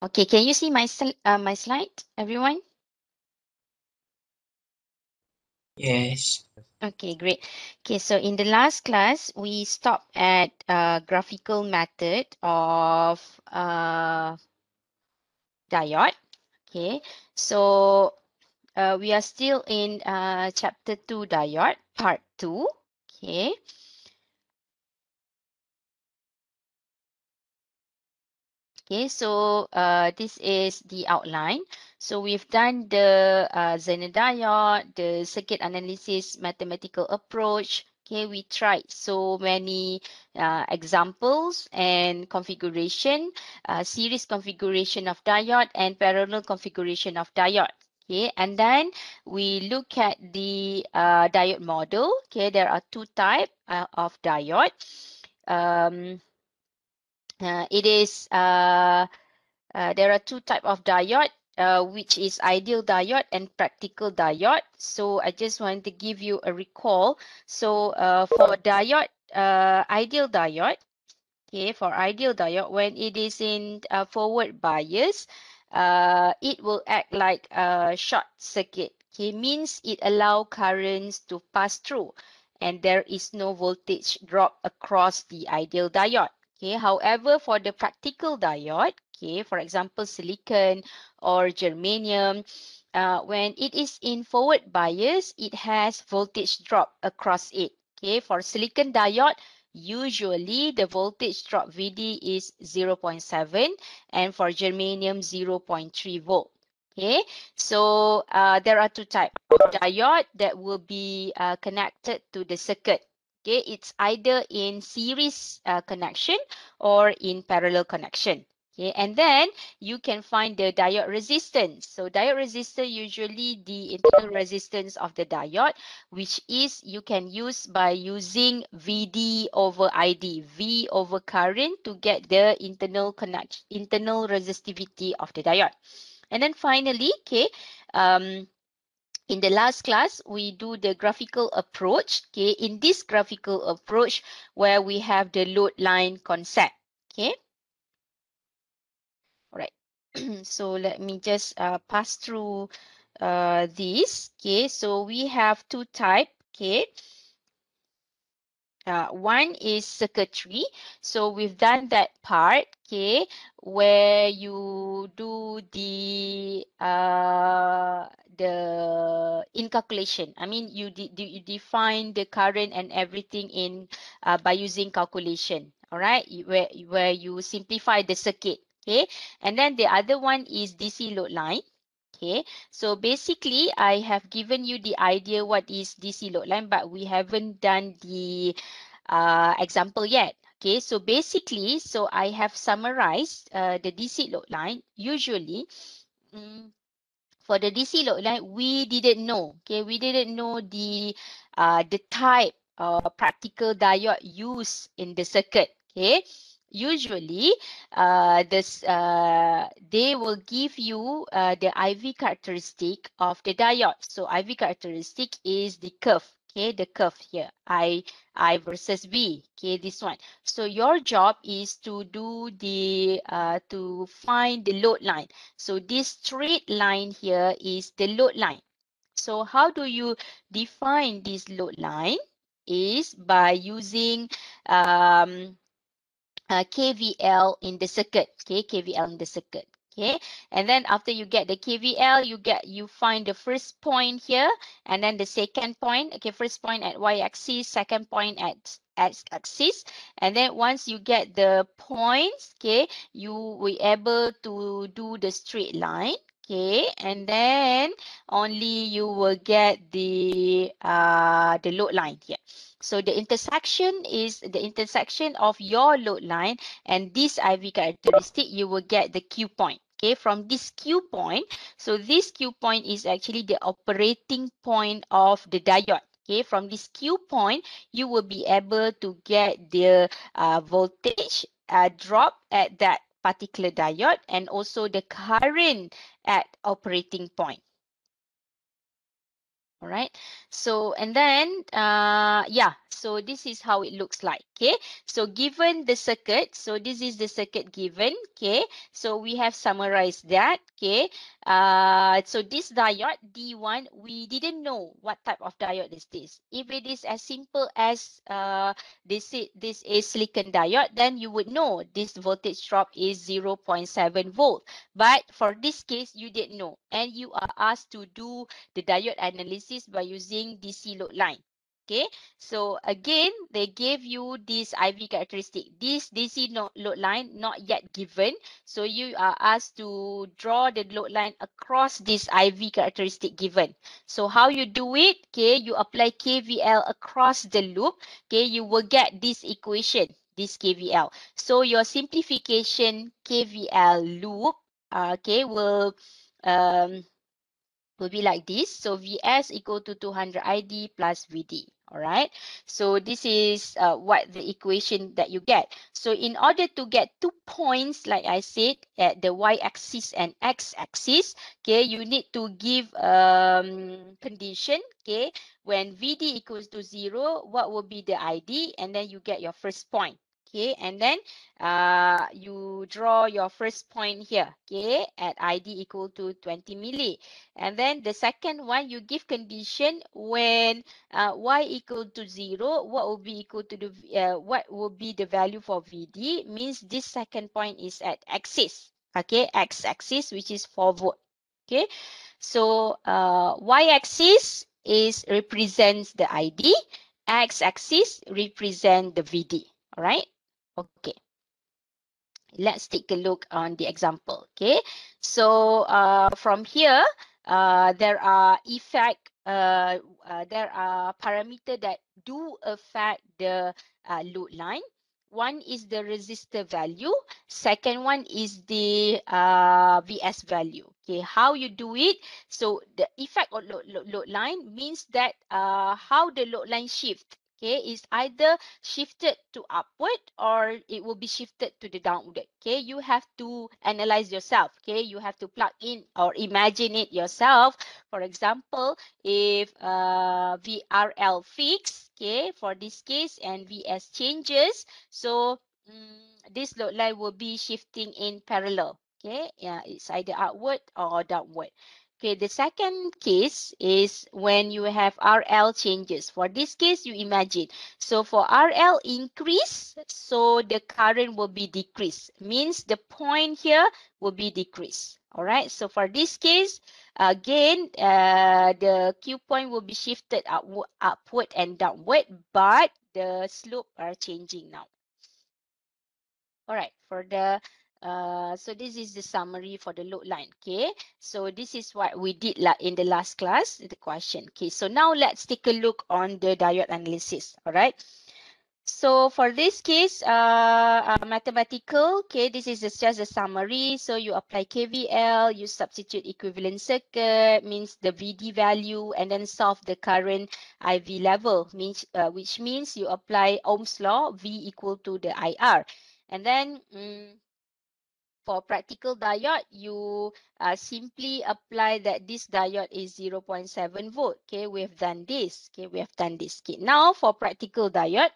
Okay, can you see my slide, everyone? Yes. Okay, great. Okay, so in the last class, we stopped at graphical method of diode. Okay, so we are still in chapter 2 diode, part 2. Okay. Okay, so this is the outline. So we've done the Zener diode, the circuit analysis mathematical approach. Okay, we tried so many examples and configuration, series configuration of diode and parallel configuration of diode. Okay, and then we look at the diode model. Okay, there are two types of diode. It is there are two types of diode, which is ideal diode and practical diode. So I just want to give you a recall. So for diode, ideal diode, okay, for ideal diode, when it is in forward bias, it will act like a short circuit. Okay, means it allow currents to pass through, and there is no voltage drop across the ideal diode. Okay, however, for the practical diode, okay, for example, silicon or germanium, when it is in forward bias, it has voltage drop across it. Okay, for silicon diode, usually the voltage drop VD is 0.7 and for germanium 0.3 volt. Okay, so there are two types of diode that will be connected to the circuit. Okay, it's either in series connection or in parallel connection. Okay, and then you can find the diode resistance. So diode resistance, usually the internal resistance of the diode, which is you can use by using VD over ID, V over current, to get the internal resistivity of the diode. And then finally, okay, in the last class, we do the graphical approach. Okay, in this graphical approach, where we have the load line concept. Okay, all right. So let me just pass through this. Okay, so we have two type. Okay, one is circuitry. So we've done that part, okay, where you do the in calculation. I mean, you define the current and everything in by using calculation. All right, where you simplify the circuit. Okay, and then the other one is DC load line. Okay, so basically I have given you the idea what is DC load line, but we haven't done the example yet. Okay, so basically, so I have summarized the DC load line. Usually, for the DC load line, we didn't know. Okay, we didn't know the type of practical diode used in the circuit. Okay, usually, they will give you the IV characteristic of the diode. So IV characteristic is the curve. Okay, the curve here, I versus V. Okay, this one. So your job is to do the to find the load line. So this straight line here is the load line. So how do you define this load line? Is by using KVL in the circuit. Okay, KVL in the circuit. Okay, and then after you get the KVL, you find the first point here, and then the second point. Okay, first point at y-axis, second point at x-axis, and then once you get the points, okay, you will able to do the straight line. Okay, and then only you will get the load line here. So the intersection is the intersection of your load line and this IV characteristic, you will get the Q point. Okay, from this Q point, so this Q point is actually the operating point of the diode. Okay, from this Q point, you will be able to get the voltage drop at that particular diode and also the current at operating point. All right, so and then yeah, so this is how it looks like. Okay, so given the circuit, so this is the circuit given. Okay, so we have summarized that. Okay, so this diode D1, we didn't know what type of diode is this. If it is as simple as this is silicon diode, then you would know this voltage drop is 0.7 volt. But for this case, you didn't know, and you are asked to do the diode analysis by using DC load line. Okay, so again, they gave you this IV characteristic. This DC load line not yet given. So you are asked to draw the load line across this IV characteristic given. So how you do it? Okay, you apply KVL across the loop. Okay, you will get this equation, this KVL. So your simplification KVL loop, okay, will be like this. So Vs equal to 200 ID plus Vd. All right. So this is what the equation that you get. So in order to get 2 points, like I said, at the y-axis and x-axis, okay, you need to give condition. Okay, when Vd equals to 0, what will be the ID? And then you get your first point. Okay, and then you draw your first point here. Okay, at ID equal to 20 milli. And then the second one, you give condition when y equal to 0, what will be equal to the what will be the value for Vd? Means this second point is at axis. Okay, x-axis, which is 4 volt. Okay, so y-axis is represents the ID, x-axis represent the Vd. All right. Okay. Let's take a look on the example. Okay, so from here, there are there are parameters that do affect the load line. One is the resistor value. Second one is the Vs value. Okay, how you do it? So the effect of load line means that how the load line shift. Okay, is either shifted to upward or it will be shifted to the downward. Okay, you have to analyze yourself. Okay, you have to plug in or imagine it yourself. For example, if VRL fixed, okay, for this case, and VS changes, so this load line will be shifting in parallel. Okay, yeah, it's either upward or downward. Okay, the second case is when you have RL changes. For this case, you imagine. So for RL increase, so the current will be decreased. Means the point here will be decreased. All right. So for this case, again, the Q point will be shifted upward and downward, but the slope are changing now. All right, for the so this is the summary for the load line. Okay, so this is what we did in the last class, the question. Okay, so now let's take a look on the diode analysis. All right, so for this case, mathematical, okay, this is just a summary. So you apply KVL, you substitute equivalent circuit, means the VD value, and then solve the current IV level, means which means you apply Ohm's law, V equal to the IR. And then for practical diode, you simply apply that this diode is 0.7 volt. Okay, we have done this. Okay, we have done this. Okay, now for practical diode,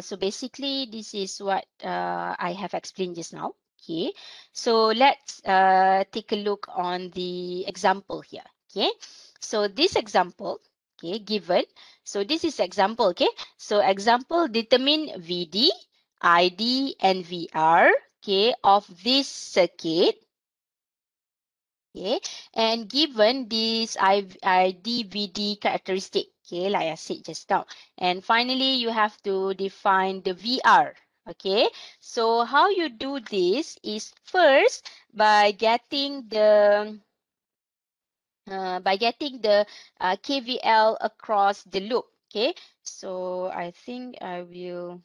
so basically, this is what I have explained just now. Okay, so let's take a look on the example here. Okay, so this example, okay, given. So this is example. Okay, so example, determine VD, ID, and VR. Okay, of this circuit. Okay, and given this IDVD characteristic, okay, like I said just now. And finally, you have to define the VR. Okay, so how you do this is first by getting the KVL across the loop. Okay, so I think I will.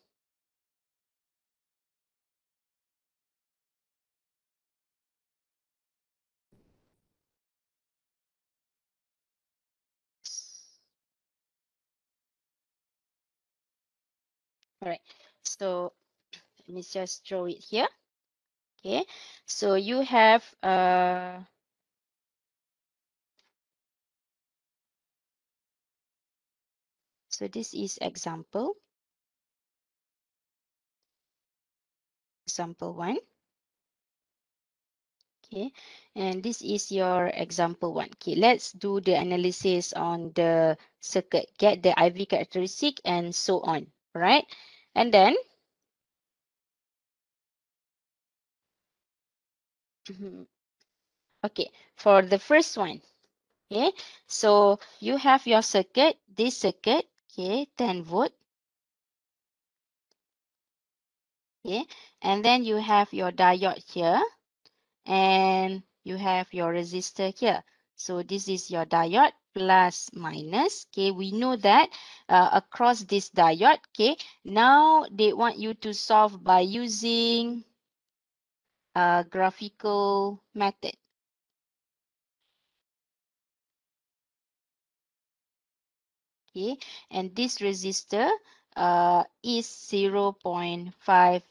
All right, so let me just draw it here. Okay, so you have So this is example 1. Okay, and this is your example 1. Okay, let's do the analysis on the circuit, get the IV characteristic and so on, right? And then okay, for the first one, okay, so you have your circuit, this circuit, okay, 10 volt, okay, and then you have your diode here, and you have your resistor here. So this is your diode plus minus. Okay, we know that across this diode. Okay, now they want you to solve by using a graphical method. Okay, and this resistor is 0.5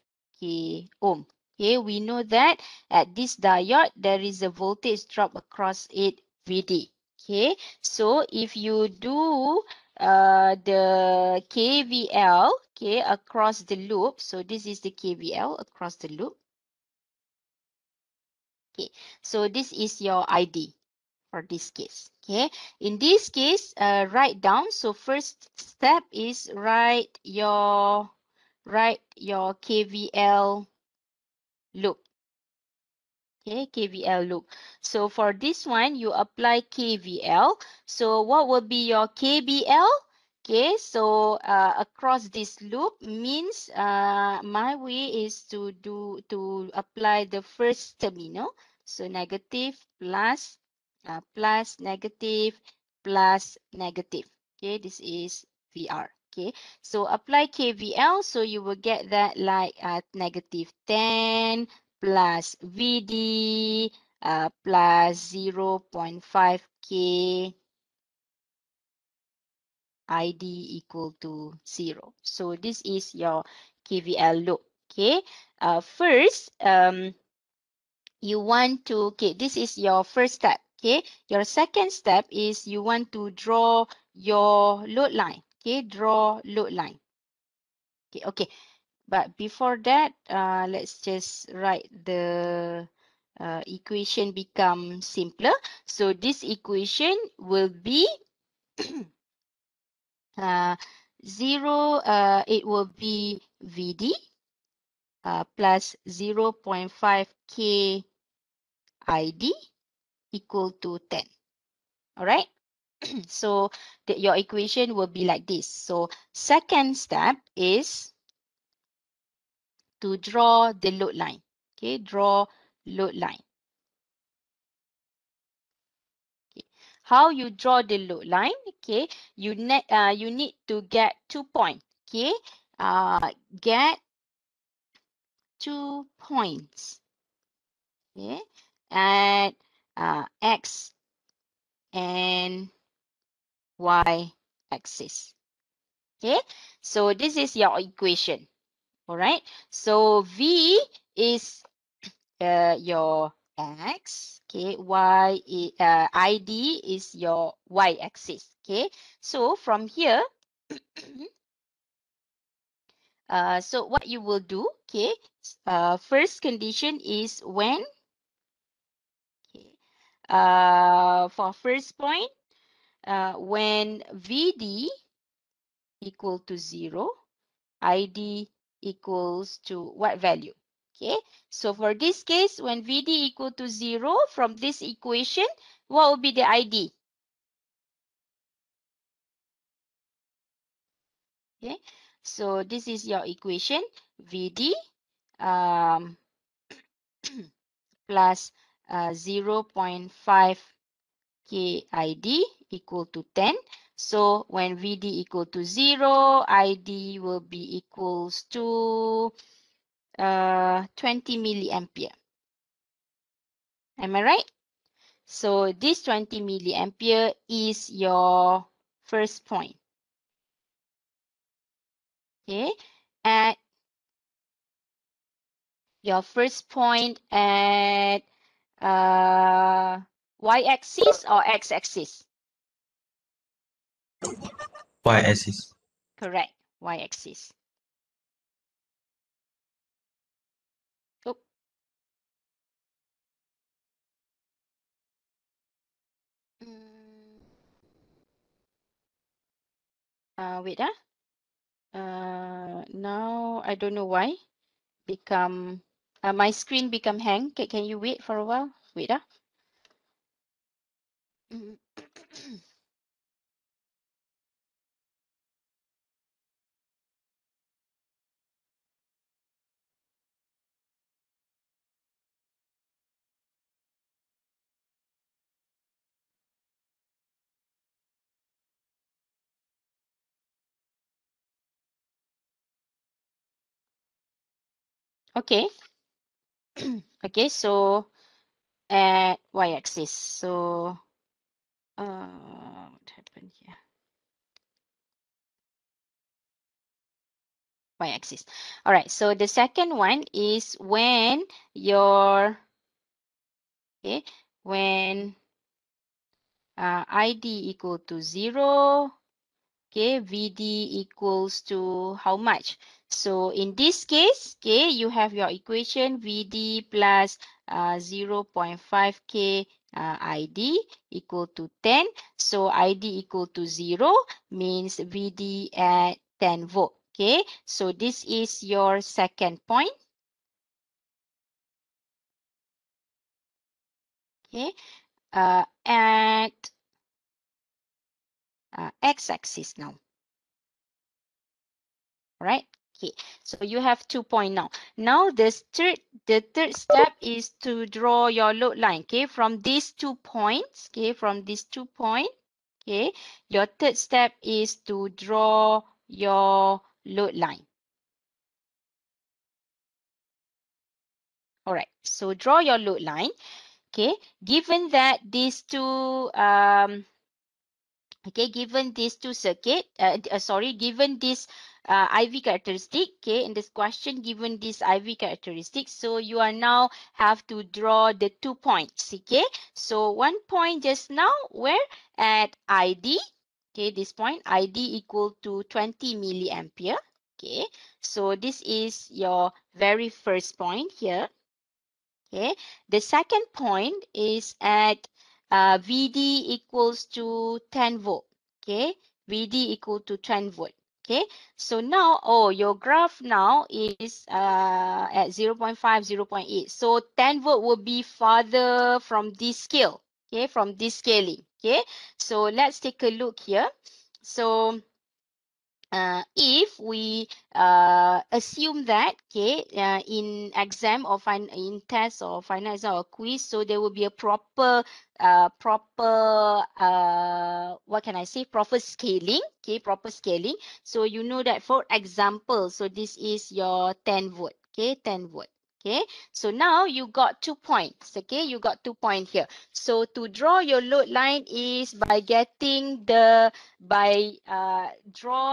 k ohm. Okay, we know that at this diode there is a voltage drop across it, VD. Okay, so if you do the KVL, okay, across the loop, so this is the KVL across the loop. Okay, so this is your ID for this case. Okay, in this case, write down. So first step is write your KVL loop. Okay, KVL loop. So for this one, you apply KVL. So what will be your KVL? Okay, so across this loop means my way is to apply the first terminal. So negative plus plus negative plus negative. Okay, this is VR. Okay, so apply KVL. So you will get that like negative 10 plus VD plus 0.5 K ID equal to 0. So this is your KVL loop. Okay. First, you want to, okay, this is your first step. Okay. Your second step is you want to draw your load line. Okay. Draw load line. Okay. Okay. But before that, let's just write the equation become simpler. So this equation will be 0, it will be VD plus 0.5 K ID equal to 10. All right. So your equation will be like this. So second step is to draw the load line. Okay, draw load line. Okay. How you draw the load line? Okay, you need to get 2 points. Okay, get 2 points. Okay, at x and y axis. Okay, so this is your equation. All right, so V is your x, okay, ID is your y axis. Okay, so from here, so what you will do, okay, first condition is when, okay, for first point, when VD equal to 0, ID equals to what value? Okay, so for this case, when VD equal to 0, from this equation, what will be the ID? Okay, so this is your equation, VD plus 0.5 KID equal to 10. So when VD equal to 0, ID will be equals to 20 milliampere. Am I right? So this 20 milliampere is your first point. Okay, at your first point at y-axis or x-axis? Y-axis. Correct. Y-axis. Oh, wait. Now I don't know why. My screen become hang. Can you wait for a while? Wait. Mm. Okay. Okay. So at y-axis. So what happened here? Y-axis. All right. So the second one is when your when ID equal to 0. Okay, VD equals to how much? So in this case, okay, you have your equation VD plus 0.5K ID equal to 10. So ID equal to 0 means VD at 10 volt. Okay, so this is your second point. Okay, at x-axis now. Right? Okay, so you have 2 point now. Now the third step is to draw your load line. Okay, from these 2 points. Okay, from these 2 points. Okay, your third step is to draw your load line. All right, so draw your load line. Okay, given that these two okay, given these two circuit, given this IV characteristic, okay, in this question, given this IV characteristic, so you are now have to draw the 2 points, okay? So 1 point just now, where at ID, okay, this point, ID equal to 20 milliampere, okay? So this is your very first point here. Okay, the second point is at VD equals to 10 volt. Okay, VD equal to 10 volt. Okay, so now, your graph now is at 0.5, 0.8. So 10 volt will be farther from this scale. Okay, from this scaling. Okay, so let's take a look here. So if we assume that, okay, in exam or in test or final exam or quiz, so there will be a proper what can I say, proper scaling. Okay, proper scaling. So you know that, for example, so this is your 10 volt. Okay, 10 volt. Okay, so now you got 2 points. Okay, you got 2 points here. So to draw your load line is by getting draw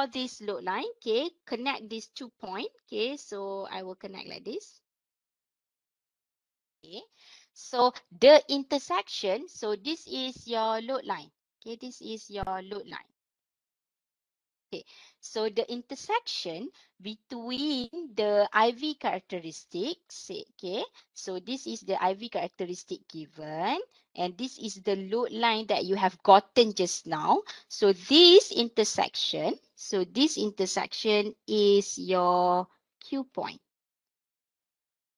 this load line. Okay, connect these 2 points. Okay, so I will connect like this. Okay, so the intersection, so this is your load line. Okay, this is your load line. Okay, so the intersection between the IV characteristics, okay, so this is the IV characteristic given, and this is the load line that you have gotten just now. So this intersection is your Q point.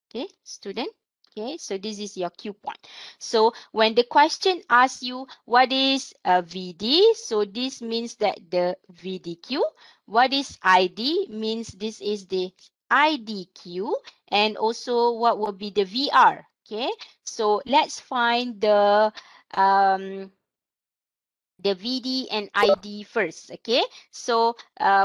Okay, student. Okay, so this is your Q point. So when the question asks you what is a VD, so this means that the VDQ. What is ID means this is the IDQ, and also what will be the VR. Okay, so let's find the VD and ID first. Okay, so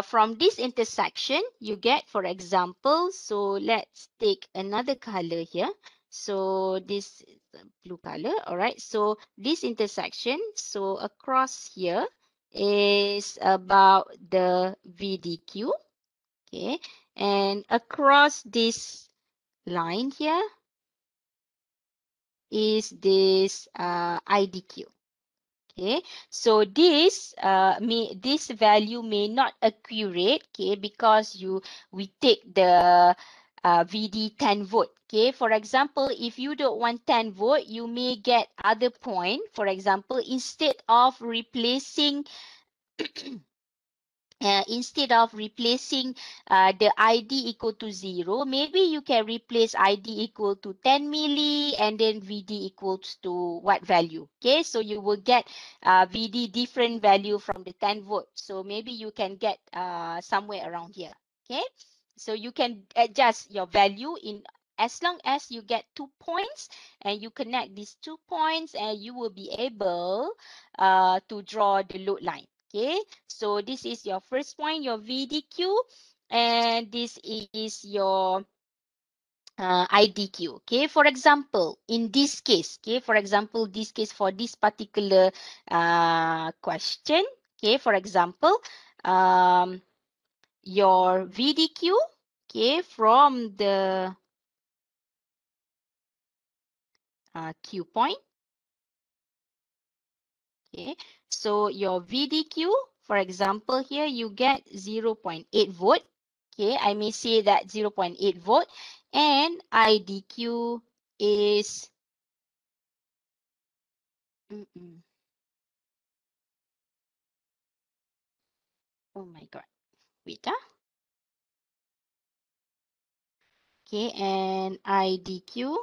from this intersection you get, for example, so let's take another color here. So this is the blue color. All right, so this intersection, so across here is about the VDQ. Okay, and across this line here is this IDQ. Okay, so this this value may not accurate, okay, because we take the VD 10 volt. Okay, for example, if you don't want 10 volt, you may get other point. For example, instead of replacing the ID equal to 0, maybe you can replace ID equal to 10 milli and then VD equals to what value. Okay, so you will get VD different value from the 10 volt. So maybe you can get somewhere around here. Okay, so you can adjust your value in as long as you get 2 points and you connect these 2 points, and you will be able to draw the load line. Okay, so this is your first point, your VDQ, and this is your IDQ. Okay, for example, in this case, okay, for example, this case for this particular question, okay, for example, your VDQ, okay, from the Q point. Okay, so your VDQ, for example, here you get 0.8 volt. Okay, I may say that 0.8 volt, and IDQ is oh my god, wait, okay, and IDQ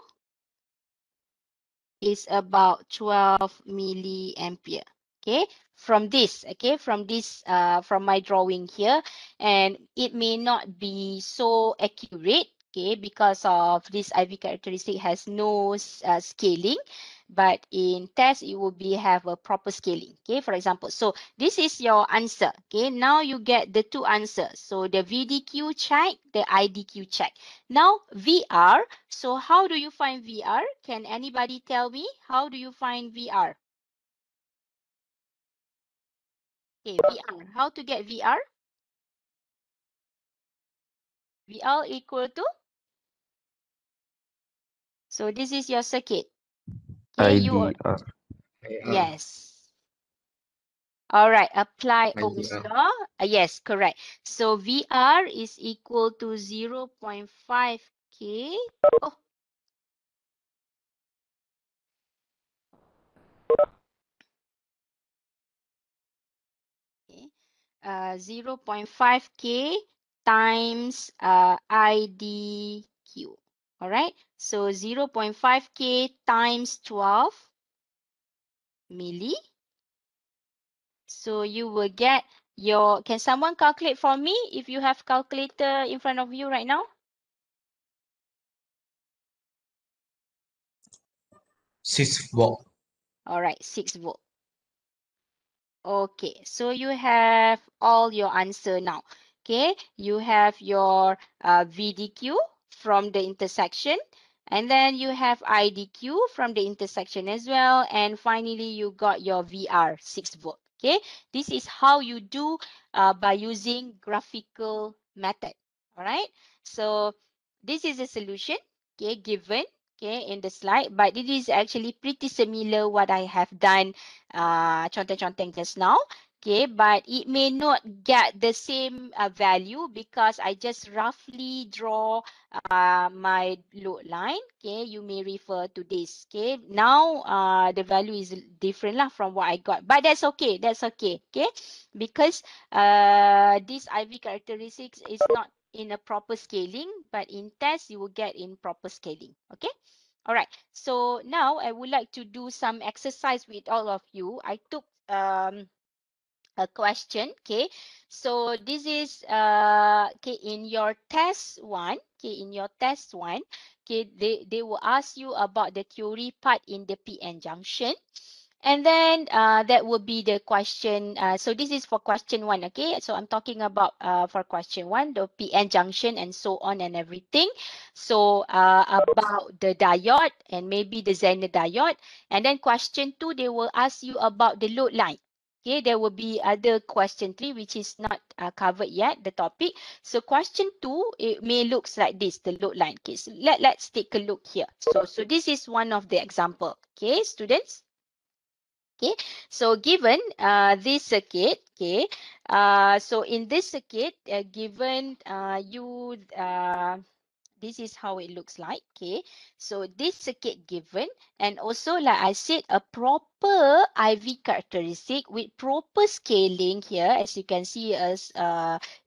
is about 12 milliampere. Okay, from this, okay, from my drawing here, and it may not be so accurate, okay, because of this IV characteristic has no scaling, but in test it will have a proper scaling. Okay, for example, so this is your answer. Okay, now you get the two answers. So the VDQ check, the IDQ check. Now VR. So how do you find VR? Can anybody tell me how do you find VR? Okay, VR. How to get VR? VR equal to? So this is your circuit. Okay, IDR. IR. yes. All right, apply Ohm's IR. law. Yes, correct. So VR is equal to 0.5 K. Oh, okay. 0.5 K times IDQ. All right. So 0.5 K times 12 milli. So you will get your, can someone calculate for me if you have calculator in front of you right now? 6 volt. All right, 6 volt. Okay, so you have all your answer now. Okay, you have your VDQ from the intersection, and then you have IDQ from the intersection as well, and finally you got your VR 6 volt. Okay, this is how you do by using graphical method. All right, so this is a solution, okay, given, okay, in the slide, but it is actually pretty similar what I have done conteng-conteng just now. Okay, but it may not get the same value because I just roughly draw my load line. Okay, you may refer to this. Okay, now the value is different lah from what I got, but that's okay. That's okay. Okay, because this IV characteristics is not in a proper scaling, but in test you will get in proper scaling. Okay. All right. So now I would like to do some exercise with all of you. I took a question. Okay. So this is okay in your test one. Okay, in your test one. Okay, they will ask you about the theory part in the PN junction. And then that will be the question. So this is for question one. Okay, so I'm talking about for question one, the PN junction and so on and everything. So about the diode and maybe the Zener diode. And then question two, they will ask you about the load line. Okay, there will be other question three, which is not covered yet, the topic. So question two, it may looks like this, the load line. Okay, so let's take a look here. So this is one of the example. Okay, students. Okay, so given this circuit, okay, so in this circuit, given you this is how it looks like. Okay, so this circuit given, and also like I said, a proper IV characteristic with proper scaling here, as you can see, as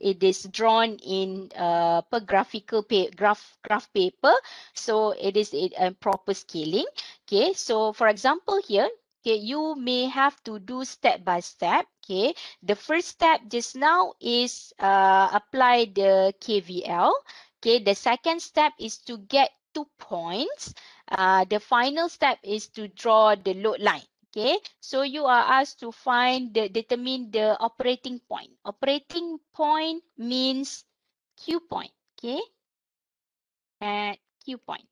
it is drawn in per graphical graph paper. So it is a proper scaling. Okay, so for example here, okay, you may have to do step by step. Okay, the first step just now is apply the KVL. Okay, the second step is to get 2 points. The final step is to draw the load line. Okay, so you are asked to determine the operating point. Operating point means Q point. Okay, at Q point.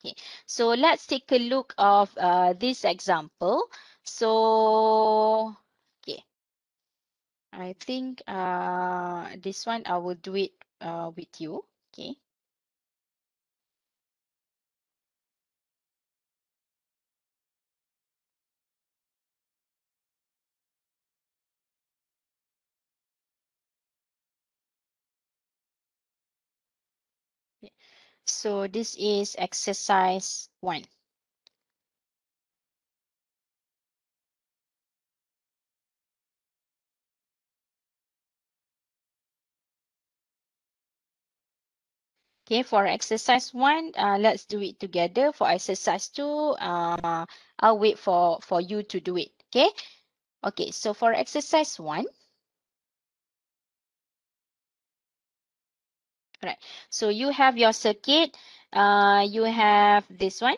Okay, so let's take a look of this example. So, okay, I think this one I will do it with you. Okay. So this is exercise 1. Okay, for exercise 1, let's do it together. For exercise 2, I'll wait for you to do it. Okay. Okay, so for exercise 1, all right. So you have your circuit. You have this one.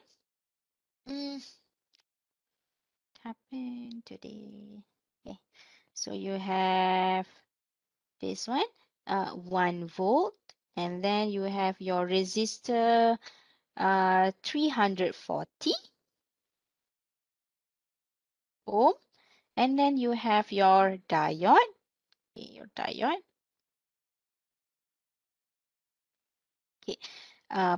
Happened today. Okay. So you have this one, 1 volt, and then you have your resistor, 340 ohm, and then you have your diode. Okay, your diode. Okay,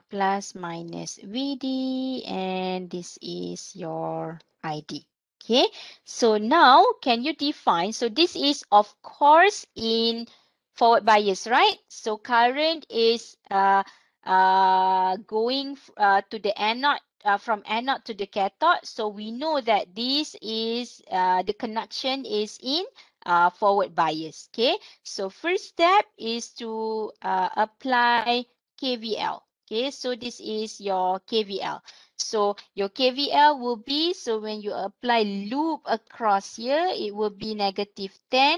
plus minus VD, and this is your ID. Okay, so now can you define? So this is of course in forward bias, right? So current is going to the anode, from anode to the cathode. So we know that this is the connection is in forward bias. Okay, so first step is to apply KVL. Okay, so this is your KVL. So your KVL will be, so when you apply loop across here, it will be -10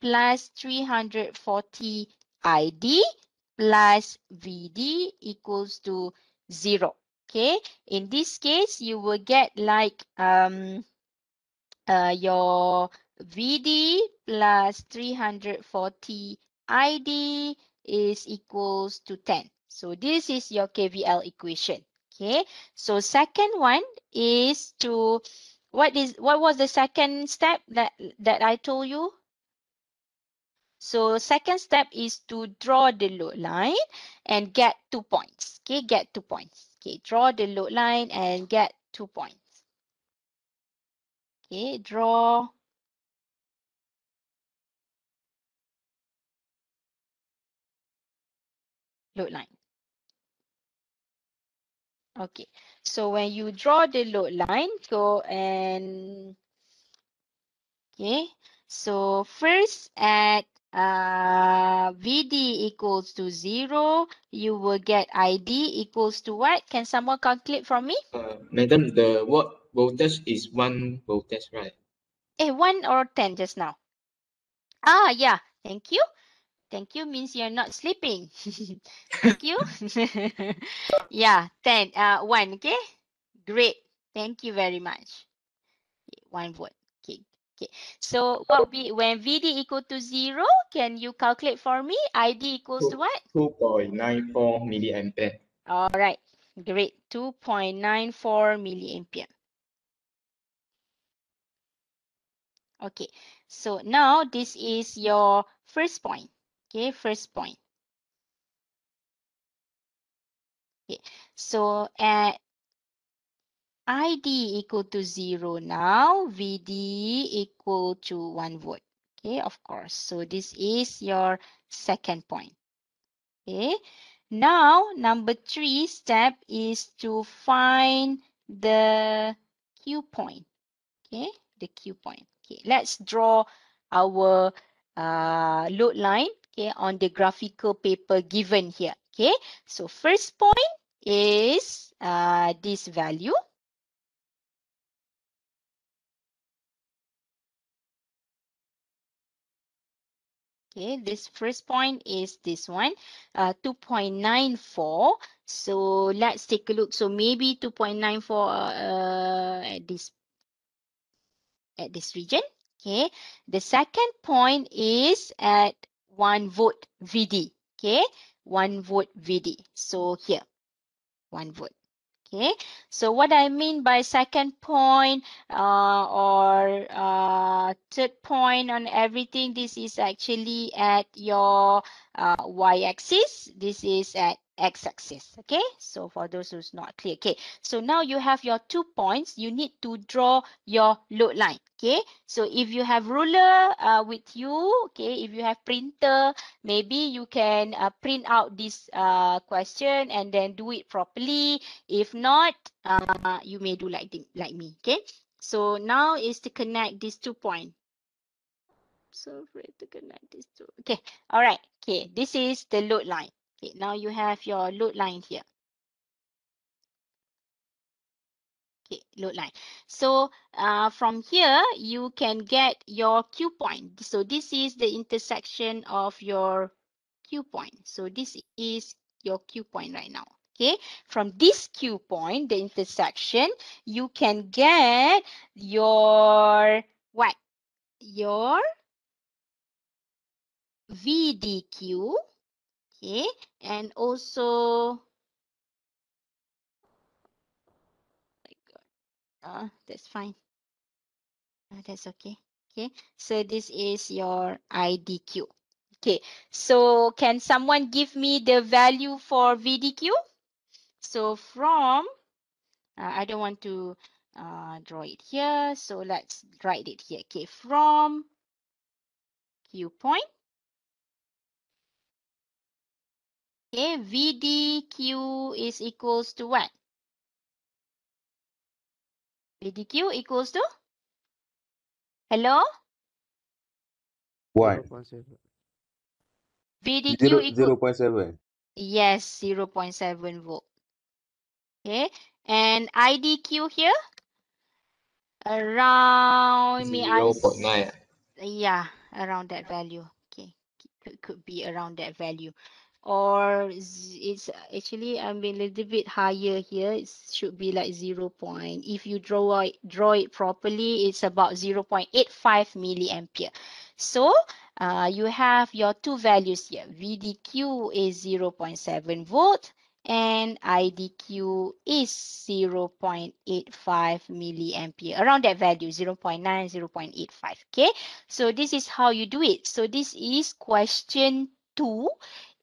plus 340 ID plus VD equals to 0. Okay, in this case, you will get like your VD plus 340 ID is equals to 10. So this is your KVL equation. Okay. So second one is to, what was the second step that I told you? So second step is to draw the load line and get 2 points. Okay, get 2 points. Okay, draw the load line and get 2 points. Okay, draw load line. Okay, so when you draw the load line, go and okay, so first at VD equals to 0, you will get ID equals to what? Can someone calculate for me? Madam, the voltage is 1 voltage, right? 1 or 10 just now? Ah, yeah, thank you. Thank you means you're not sleeping. Thank you. Yeah, 10, 1, okay? Great. Thank you very much. 1 volt. Okay. Okay. So what be when VD equal to 0? Can you calculate for me? ID equals to what? 2.94 milliampere. All right. Great. 2.94 milliampere. Okay. So now this is your first point. Okay. First point. Okay. So ID equal to 0 now, VD equal to 1 volt. Okay, of course. So this is your second point. Okay. Now, number 3 step is to find the Q point. Okay, the Q point. Okay, let's draw our load line, okay, on the graphical paper given here. Okay, so first point is this value. Okay, this first point is this one, 2.94. So let's take a look. So maybe 2.94 at this region. Okay, the second point is at 1 volt VD. Okay, 1 volt VD. So here, 1 volt. Okay, so what I mean by second point or third point on everything, this is actually at your y-axis. This is at x-axis. Okay, so for those who's not clear. Okay, so now you have your 2 points. You need to draw your load line. Okay, so if you have ruler with you, okay, if you have printer, maybe you can print out this question and then do it properly. If not, you may do like me. Okay, so now is to connect these 2 points. So afraid to connect these two. Okay, all right. Okay, this is the load line. Okay, now you have your load line here. Okay, load line. So from here, you can get your Q point. So this is the intersection of your Q point. So this is your Q point right now. Okay, from this Q point, the intersection, you can get your what? Your VDQ. Okay, and also, that's fine. That's okay. Okay, so this is your IDQ. Okay, so can someone give me the value for VDQ? So from, I don't want to draw it here, so let's write it here. Okay, from Q point, okay, VDQ is equals to what? VDQ equals to, hello? Why? 0.7. VDQ equal, 0.7. yes, 0.7 volt. Okay, and IDQ here? Around, may I 0.9. yeah, around that value. Okay, could be around that value, or it's actually a little bit higher here. It should be like 0. If you draw it properly, it's about 0.85 milliampere. So you have your two values here. VDQ is 0.7 volt and IDQ is 0.85 milliampere, around that value, 0.9, 0.85. Okay, so this is how you do it. So this is question 2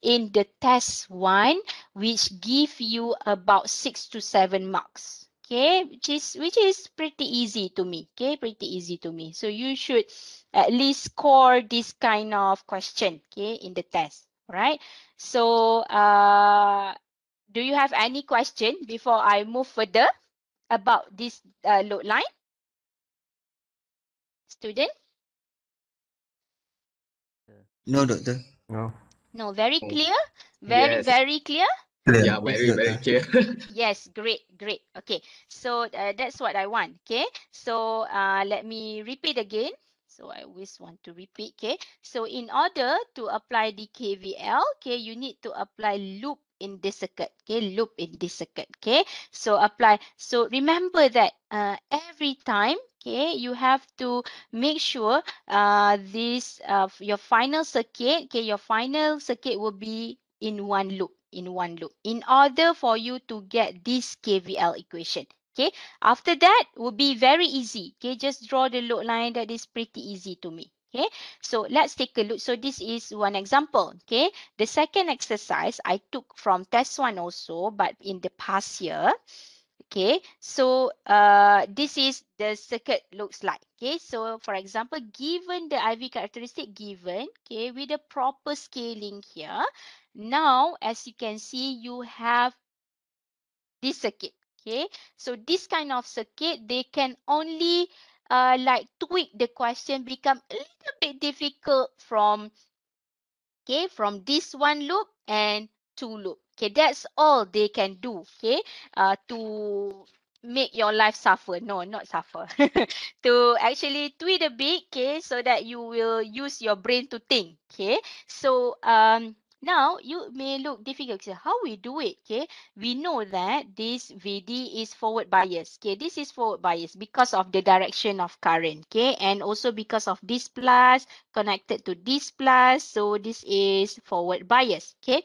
in the test 1, which give you about 6 to 7 marks. Okay, which is pretty easy to me. Okay, pretty easy to me. So you should at least score this kind of question, okay, in the test. All right. So do you have any question before I move further about this load line? Student? No, doctor. No. No, very Oh, clear? Very, yes. very clear? Yeah, Yes, very, very doctor. clear. Yes, great, great. Okay, so that's what I want. Okay, so let me repeat again. So I always want to repeat. Okay, so in order to apply the KVL, okay, you need to apply loop in this circuit. Okay, loop in this circuit. Okay, so apply. So remember that every time, okay, you have to make sure this your final circuit. Okay, your final circuit will be in one loop, in order for you to get this KVL equation. Okay, after that will be very easy. Okay, just draw the load line. That is pretty easy to me. Okay, so let's take a look. So this is one example. Okay, the second exercise I took from test 1 also, but in the past year. Okay, so this is the circuit looks like. Okay, so for example, given the IV characteristic given, okay, with the proper scaling here, now as you can see, you have this circuit. Okay, so this kind of circuit, they can only like tweak the question, become a little bit difficult from, okay, from this one loop and two loop. Okay, that's all they can do, okay, to make your life suffer. No, not suffer. To actually tweak a bit, okay, so that you will use your brain to think, okay. So now you may look difficult. So how we do it, okay? We know that this VD is forward bias. Okay, this is forward bias because of the direction of current, okay, and also because of this plus connected to this plus, so this is forward bias, okay.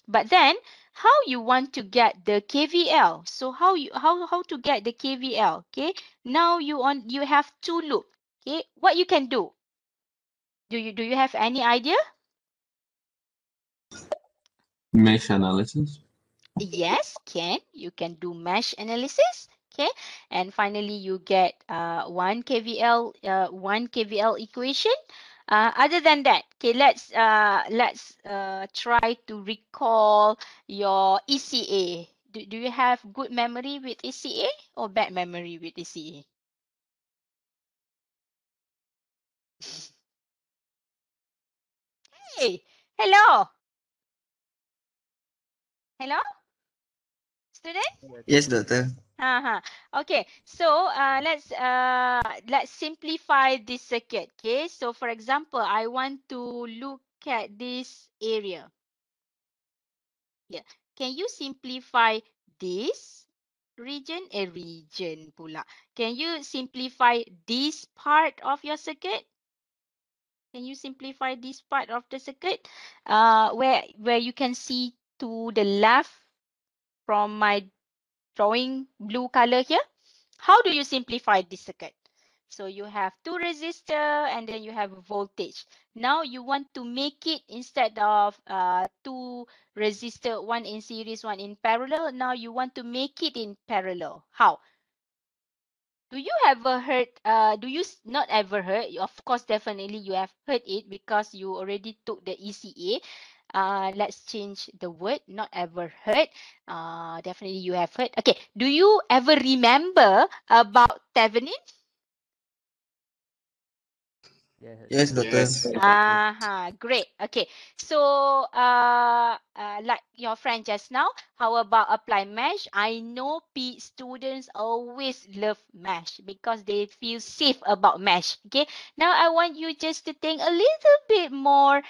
But then how you want to get the KVL? So how to get the KVL? Okay, now you have two loop. Okay, what you can do? Do you have any idea? Mesh analysis. Yes, you can do mesh analysis. Okay, and finally you get one KVL equation. Other than that, okay, let's try to recall your ECA. Do you have good memory with ECA or bad memory with ECA? Hey, hello, hello, student. Yes, doctor. Uh-huh. Okay, so let's simplify this circuit. Okay, so for example, I want to look at this area. Yeah, can you simplify this region? A region pula. Can you simplify this part of your circuit? Can you simplify this part of the circuit? Where you can see to the left from my drawing blue color here. How do you simplify this circuit? So you have two resistor and then you have a voltage. Now you want to make it, instead of two resistor, one in series, one in parallel. Now you want to make it in parallel. How? Do you ever heard, not ever heard, of course, definitely you have heard it because you already took the ECA. Let's change the word, not ever heard. Definitely you have heard. Okay, do you ever remember about Thevenin? Yes, doctor. Yes. Great. Okay. So, like your friend just now, how about apply mesh? I know students always love mesh because they feel safe about mesh. Okay. Now I want you just to think a little bit more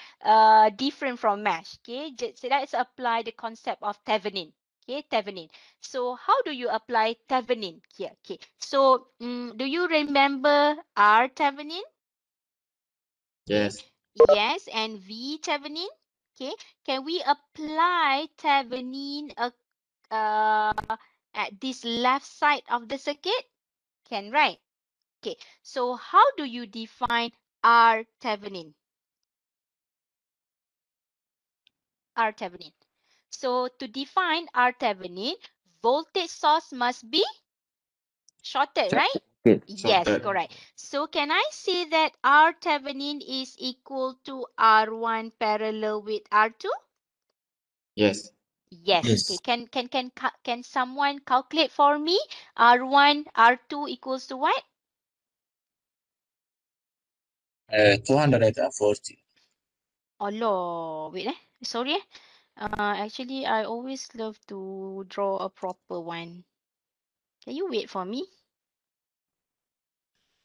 different from mesh. Okay. Just, let's apply the concept of Thevenin. Okay, Thevenin. So how do you apply Thevenin here? Okay. So, do you remember R Thevenin? Okay. Yes. Yes, and V Thevenin. Okay. Can we apply Thevenin at this left side of the circuit? Can, right? Okay. So how do you define R Thevenin? R Thevenin. So to define R Thevenin, voltage source must be shorted, right? Good. Yes, Sorted. correct. So can I say that R Thevenin is equal to R1 parallel with R2? Yes. Yes. Okay. Yes. Can someone calculate for me? R1, R2 equals to what? 240. Allah, wait. Sorry. Actually, I always love to draw a proper one. Can you wait for me?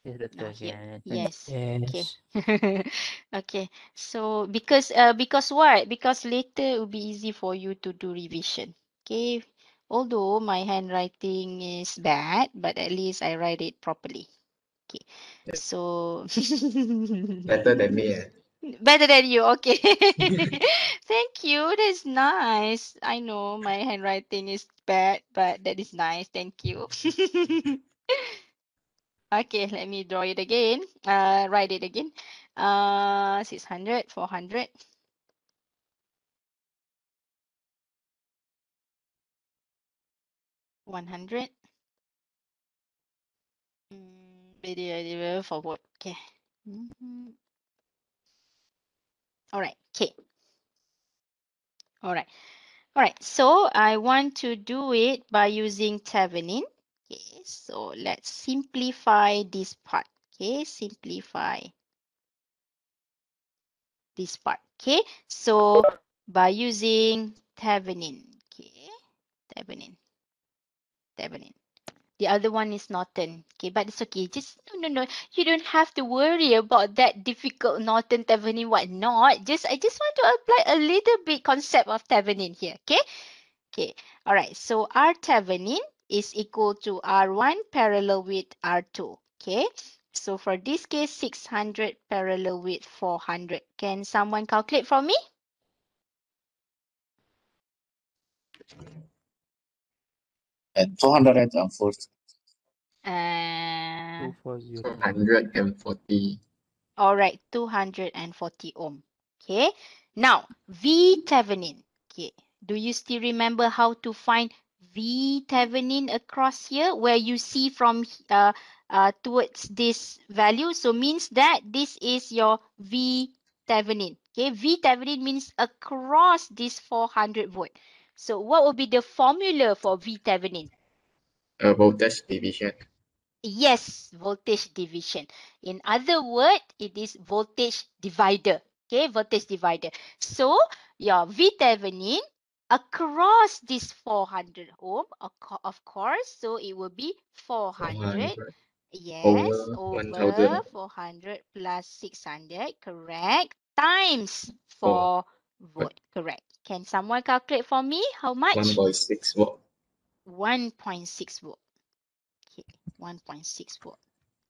Yes, Now doctor. here. Yes. Yes. Okay. Yes. Okay. So because what? Because later it will be easy for you to do revision. Okay. Although my handwriting is bad, but at least I write it properly. Okay. So Better than me. better than you. Okay. Thank you. That's nice. I know my handwriting is bad, but that is nice. Thank you. Okay, let me draw it again. Write it again. 600, 400, 100. Video forward. Okay. All right. Okay. All right. All right. So I want to do it by using Thevenin. Okay. So let's simplify this part. Okay. Simplify this part. Okay. So by using Thevenin. Okay. Thevenin. Thevenin. The other one is Norton. Okay, but it's okay. Just no. You don't have to worry about that difficult Norton Thevenin whatnot. I just want to apply a little bit concept of Thevenin here. Okay. Okay. All right. So R Thevenin is equal to R1 parallel with R2. Okay. So for this case, 600 parallel with 400. Can someone calculate for me? And 440. 240. 440. All right, 240 ohm. Okay. Now, V Thevenin. Okay. Do you still remember how to find V Thevenin across here where you see from towards this value? So means that this is your V Thevenin. Okay. V Thevenin means across this 400 volt. So what will be the formula for V Thevenin? Voltage division. Yes, voltage division. In other words, it is voltage divider. Okay, voltage divider. So your VThevenin across this 400 ohm, of course. So it will be 400. 400 Yes, over over 1000. 400 plus 600. Correct. Times 4. 4 volt. Correct. Can someone calculate for me how much? 1.6 volt. 1.6 volt. Okay, 1.6 volt.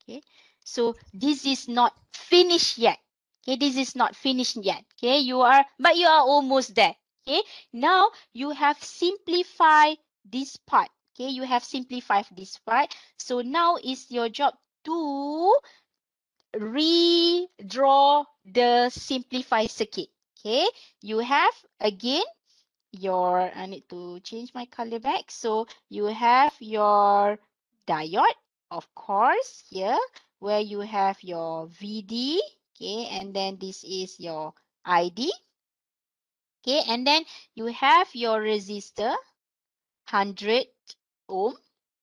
Okay, so this is not finished yet. Okay, this is not finished yet. Okay, but you are almost there. Okay, now you have simplified this part. Okay, you have simplified this part. So now is your job to redraw the simplified circuit. Okay, you have again I need to change my color back. So you have your diode, of course, here where you have your VD, okay, and then this is your ID, okay, and then you have your resistor, 100 ohm,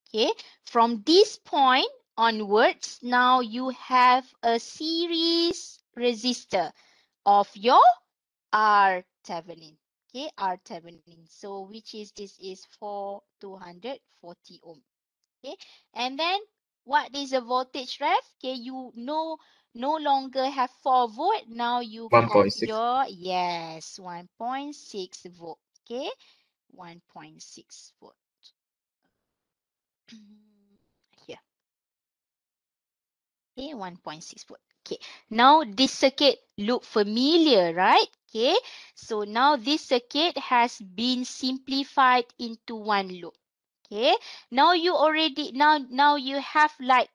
okay. From this point onwards, now you have a series resistor of your R Thevenin. Okay, R Thevenin. So which is this is 240 ohm. Okay, and then what is the voltage ref? Okay, you no longer have 4 volt. Now you have 1.6. your 1.6 volt. Okay, 1.6 volt. Here. Okay, 1.6 volt. Okay, now this circuit look familiar, right? Okay, so now this circuit has been simplified into one loop. Okay, now you have like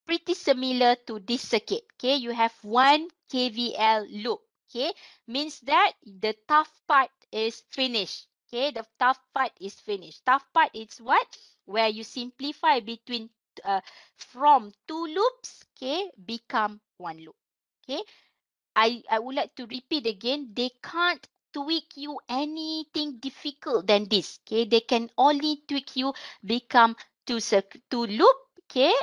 pretty similar to this circuit. Okay, you have one KVL loop. Okay, means that the tough part is finished. Okay, the tough part is finished. Tough part is what? Where you simplify between from two loops, okay, become one loop. Okay, I would like to repeat again. They can't tweak you anything difficult than this. Okay, they can only tweak you become two loop. Okay,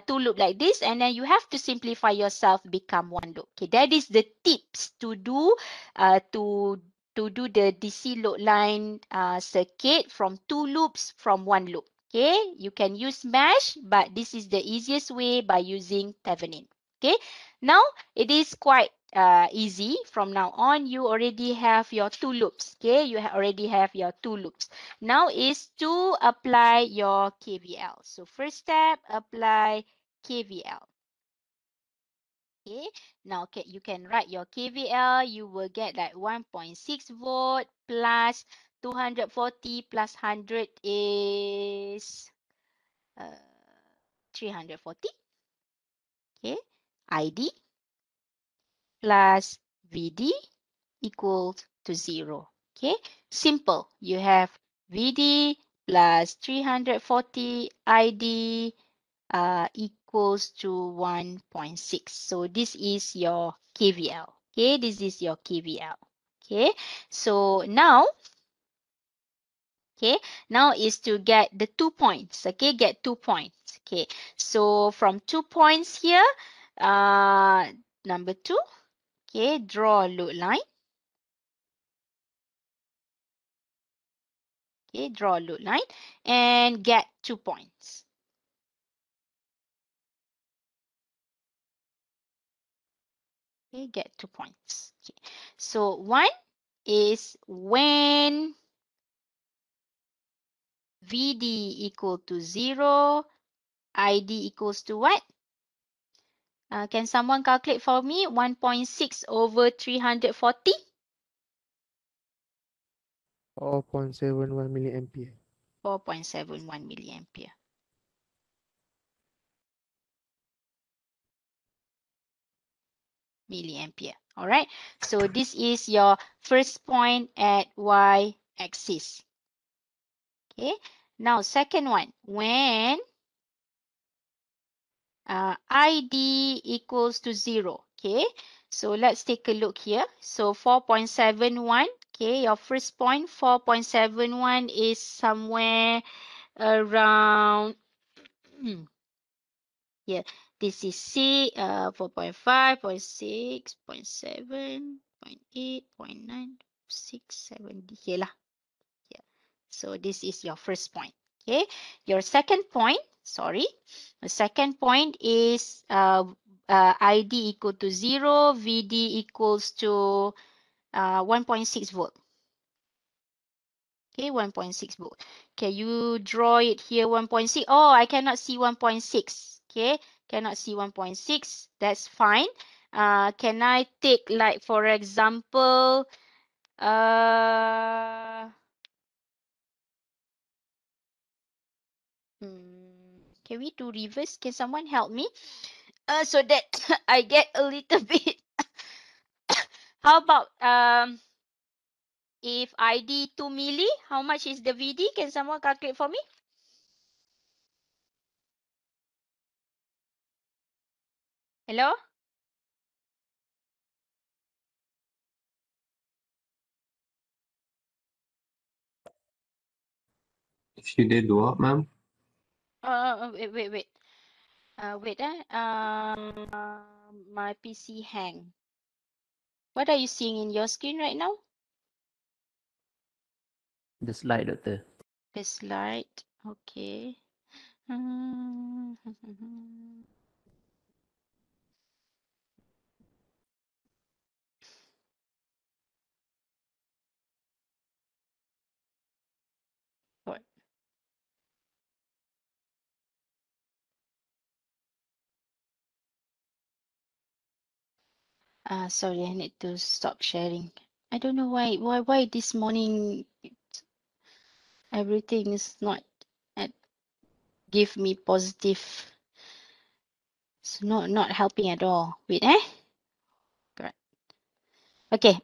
two loop like this, and then you have to simplify yourself become one loop. Okay, that is the tips to do to do the DC load line circuit from two loops from one loop. Okay, you can use mesh, but this is the easiest way by using Thevenin. Okay, now it is quite easy. From now on, you already have your two loops. Okay, you already have your two loops. Now is to apply your KVL. So first step, apply KVL. Okay, now you can write your KVL. You will get like 1.6 volt plus 240 plus 100 is 340. Okay, ID plus VD equals to 0. Okay, simple. You have VD plus 340 ID equals to 1.6. So this is your KVL. Okay, this is your KVL. Okay, so now, okay, now is to get the 2 points. Okay, get 2 points. Okay, so from 2 points here, number 2, okay, draw a load line. Okay, draw a load line and get 2 points. Okay, get 2 points. Okay. So 1 is when VD equal to 0, ID equals to what? Can someone calculate for me? 1.6 over 340? 4.71 milliampere. 4.71 milliampere. Milliampere. All right. So this is your first point at y-axis. Okay. Now, second one. When ID equals to 0. Okay. So let's take a look here. So 4.71. Okay. Your first point, 4.71 is somewhere around yeah, this is C, 4.5, 0.6, 0.7, 0.8, 0.9, 6, 7, here lah. Yeah. So this is your first point. Okay. Your second point, sorry. The second point is ID equal to 0, VD equals to 1.6 volt. Okay, 1.6 volt. Can you draw it here 1.6? Oh, I cannot see 1.6. Okay, cannot see 1.6. That's fine. Can I take like, for example, can we do reverse? Can someone help me? So that I get a little bit. How about if ID 2 milli, how much is the VD? Can someone calculate for me? Hello? She did what, ma'am? Wait. My PC hang. What are you seeing in your screen right now? The slide, Doctor. The slide. Okay. What? Sorry, I need to stop sharing. I don't know why this morning everything is not give me positive. It's not helping at all. Wait, Correct. Okay.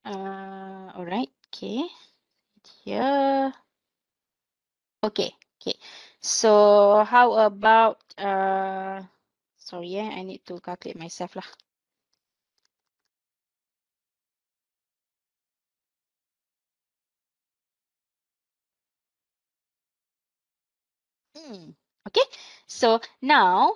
All right. Okay. Here. Okay. So how about sorry, I need to calculate myself lah. Okay, so now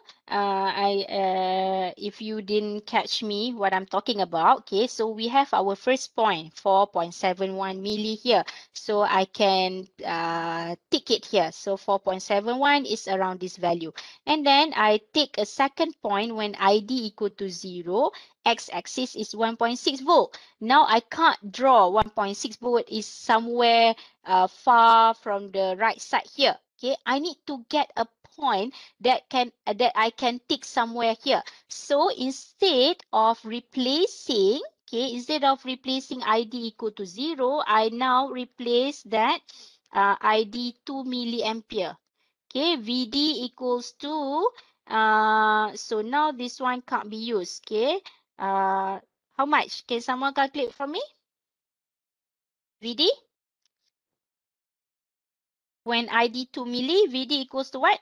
if you didn't catch me what I'm talking about, okay, so we have our first point 4.71 milli here, so I can tick it here. So 4.71 is around this value, and then I take a second point when ID equal to 0, x-axis is 1.6 volt. Now I can't draw 1.6 volt, is somewhere far from the right side here. Okay, I need to get a point that I can tick somewhere here. So instead of replacing ID equal to 0, I now replace that ID 2 milliampere. Okay, VD equals to so now this one can't be used. Okay, how much? Can someone calculate for me? VD When ID 2 milli, VD equals to what?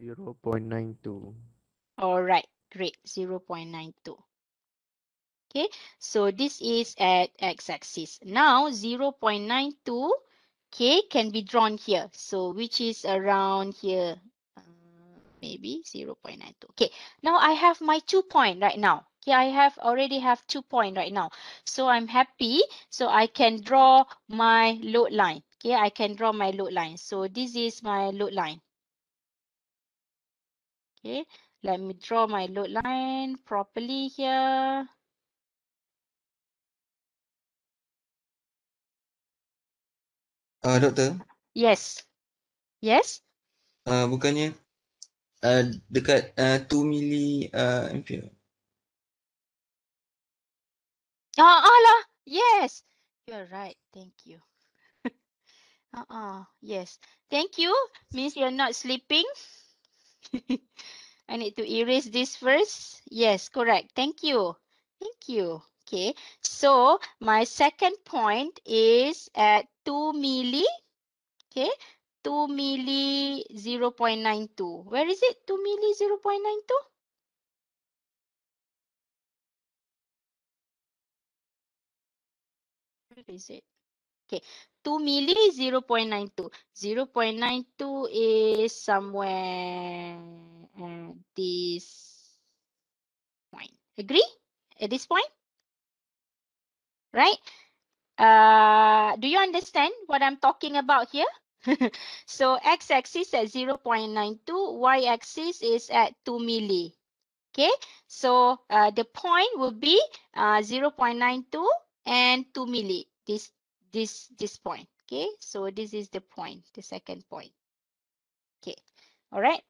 0.92. All right, great, 0.92. Okay, so this is at x-axis. Now 0.92, okay, can be drawn here. So which is around here, maybe 0.92. Okay, now I have my 2 point right now. Okay, I already have 2 point right now. So I'm happy. So I can draw my load line. Okay, I can draw my load line. So this is my load line. Okay, let me draw my load line properly here. Doktor, Yes. Yes. bukannya dekat 2 mili ampere. Allah. Yes. You're right. Thank you. Yes. Thank you. Means you're not sleeping. I need to erase this first. Yes, correct. Thank you. Thank you. Okay. So my second point is at 2 milli. Okay. 2 milli 0.92. Where is it? 2 milli 0.92? Where is it? Okay, 2 milli 0.92. 0.92 is somewhere at this point. Agree? At this point, right? Do you understand what I'm talking about here? So x-axis at 0.92, y-axis is at 2 milli. Okay, so the point will be 0.92 and 2 milli. This point. Okay, so this is the point, the second point. Okay, all right.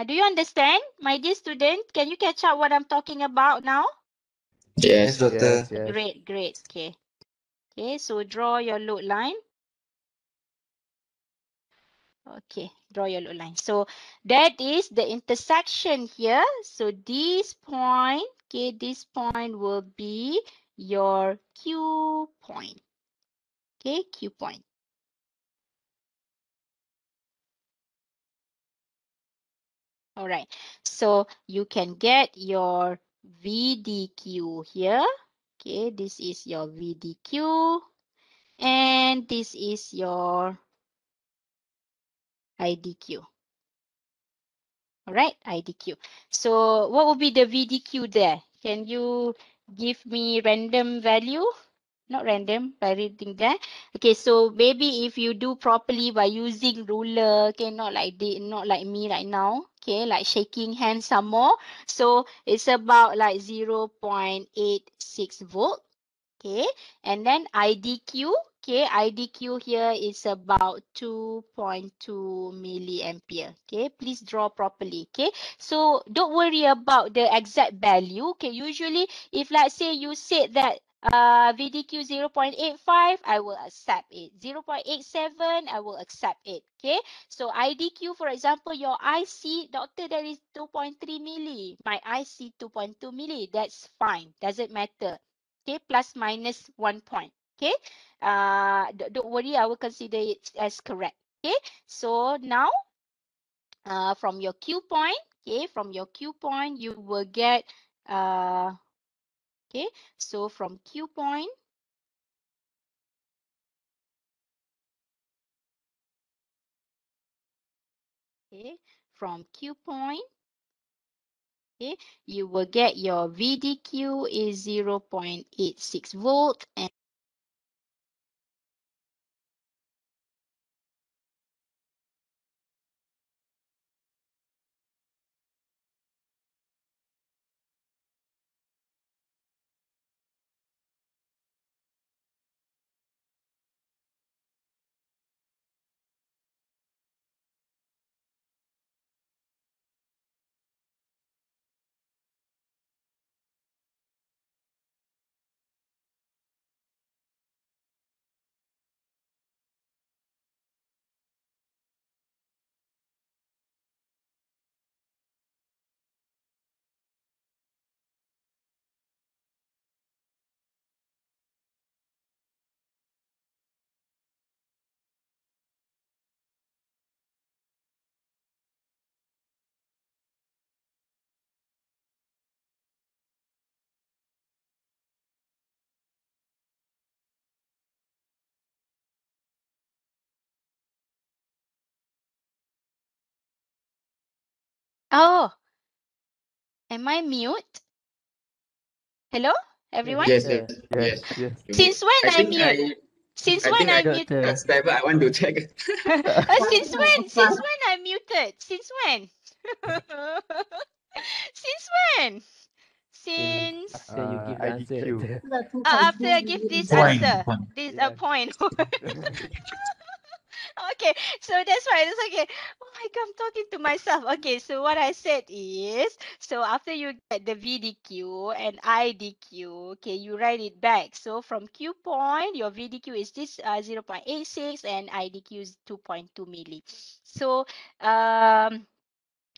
Do you understand, my dear student? Can you catch up what I'm talking about now? Yes, Yes. doktor. Yes, yes. Great, great. Okay. Okay, so draw your load line. Okay, draw your load line. So that is the intersection here. So this point, okay, this point will be your Q point. Okay, Q point. All right. So you can get your VDQ here. Okay, this is your VDQ. And this is your IDQ. All right, IDQ. So what will be the VDQ there? Can you give me random value? Not random, by reading there. Okay, so maybe if you do properly by using ruler, okay, not like me right now. Okay, like shaking hands some more. So it's about like 0.86 volt. Okay, and then IDQ. Okay, IDQ here is about 2.2 milliampere. Okay, please draw properly. Okay, so don't worry about the exact value. Okay, usually if let's say you said that VDQ 0.85, I will accept it. 0.87, I will accept it. Okay, so IDQ, for example, your IC, doctor, that is 2.3 milli. My IC 2.2 milli. That's fine. Doesn't matter. Okay, plus minus 1 point. Okay, don't worry, I will consider it as correct. Okay, so now from your Q point, okay, from your Q point, you will get okay, so from Q point, okay, from Q point, okay, you will get your VDQ is 0.86 volt and Oh, am I mute? Hello, Yeah, everyone? Yes, yeah, yes, yes, yes. yes. You mute. Since when I I think mute? Since I when think I Doctor. muted? unstable. I want to check. Since when? Since when I muted? Since when? Since when? Since Since after you give the answer, IDQ. Doctor. after I give this Point. answer, Point. this a Yeah. point. Okay, so that's why it's okay. Oh my god, I'm talking to myself. Okay, so what I said is, so after you get the VDQ and IDQ, okay, you write it back. So from Q point, your VDQ is this 0.86 and IDQ is 2.2 milli. So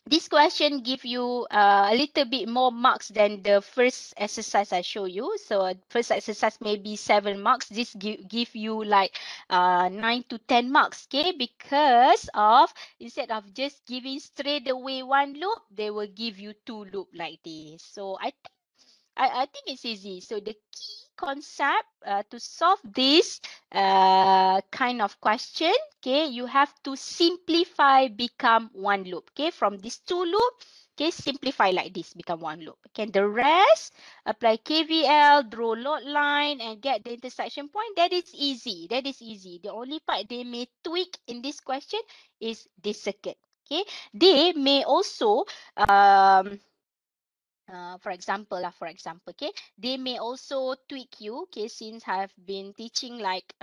this question give you a little bit more marks than the first exercise I show you. So first exercise maybe 7 marks. This give you like 9 to 10 marks. Okay, because of instead of just giving straight away one loop, they will give you 2 loop like this. So I think it's easy. So the key concept to solve this kind of question, okay, you have to simplify become one loop. Okay, from these 2 loop, okay, simplify like this, become one loop. Okay, the rest, apply KVL, draw load line, and get the intersection point. That is easy. That is easy. The only part they may tweak in this question is this circuit. Okay, they may also for example, okay, they may also tweak you, okay, since I've been teaching like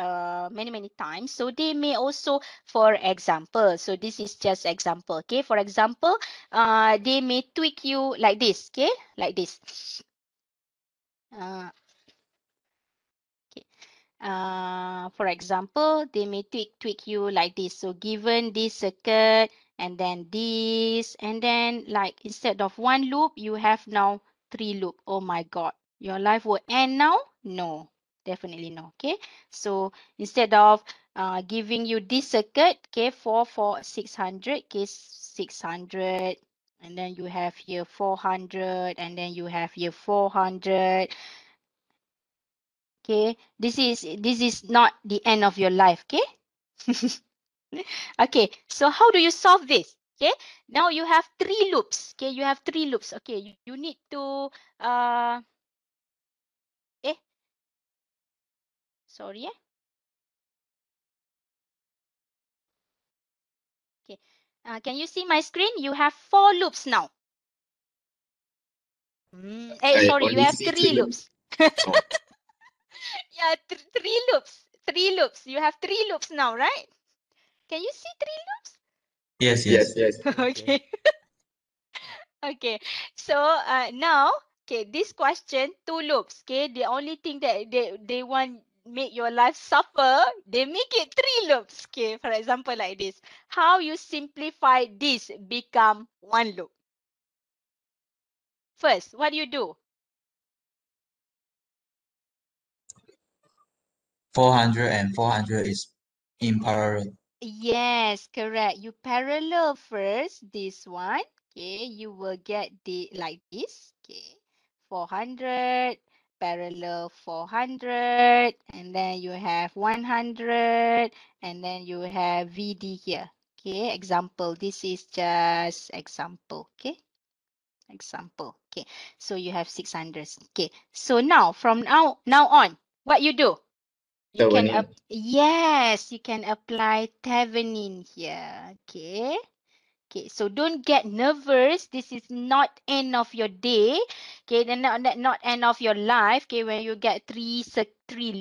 many times, so they may also, for example, so this is just example, okay, for example, they may tweak you like this, okay, like this. uh, okay. For example, they may tweak you like this. So given this circuit and then this, and then like instead of one loop, you have now 3 loop. Oh my God, your life will end now? No, definitely no. Okay, so instead of giving you this circuit, okay, 600, okay, 600, and then you have here 400, and then you have here 400. Okay, this is not the end of your life. Okay. Okay, so how do you solve this? Okay, now you have 3 loops. Okay, you have 3 loops. Okay, you need to eh sorry. Okay, can you see my screen? You have 4 loops now. I Sorry, you only have see 3 three. loops. Oh, Yeah, 3 loops. 3 loops. You have 3 loops now, right? Can you see 3 loops? Yes, yes, yes. yes. Okay. Okay, so now, okay, this question, 2 loops. Okay, the only thing that they want make your life suffer, they make it 3 loops. Okay, for example, like this. How you simplify this become 1 loop? First, what do you do? 400 and 400 is in parallel. Yes, correct. You parallel first this one. Okay, you will get the like this. Okay, 400 parallel 400, and then you have 100, and then you have VD here. Okay, example. This is just example. Okay, example. Okay, so you have 600. Okay, so now from now on, what you do? You can Turning. yes, you can apply Thevenin here. Okay. Okay, so don't get nervous. This is not end of your day. Okay, then not end of your life. Okay, when you get three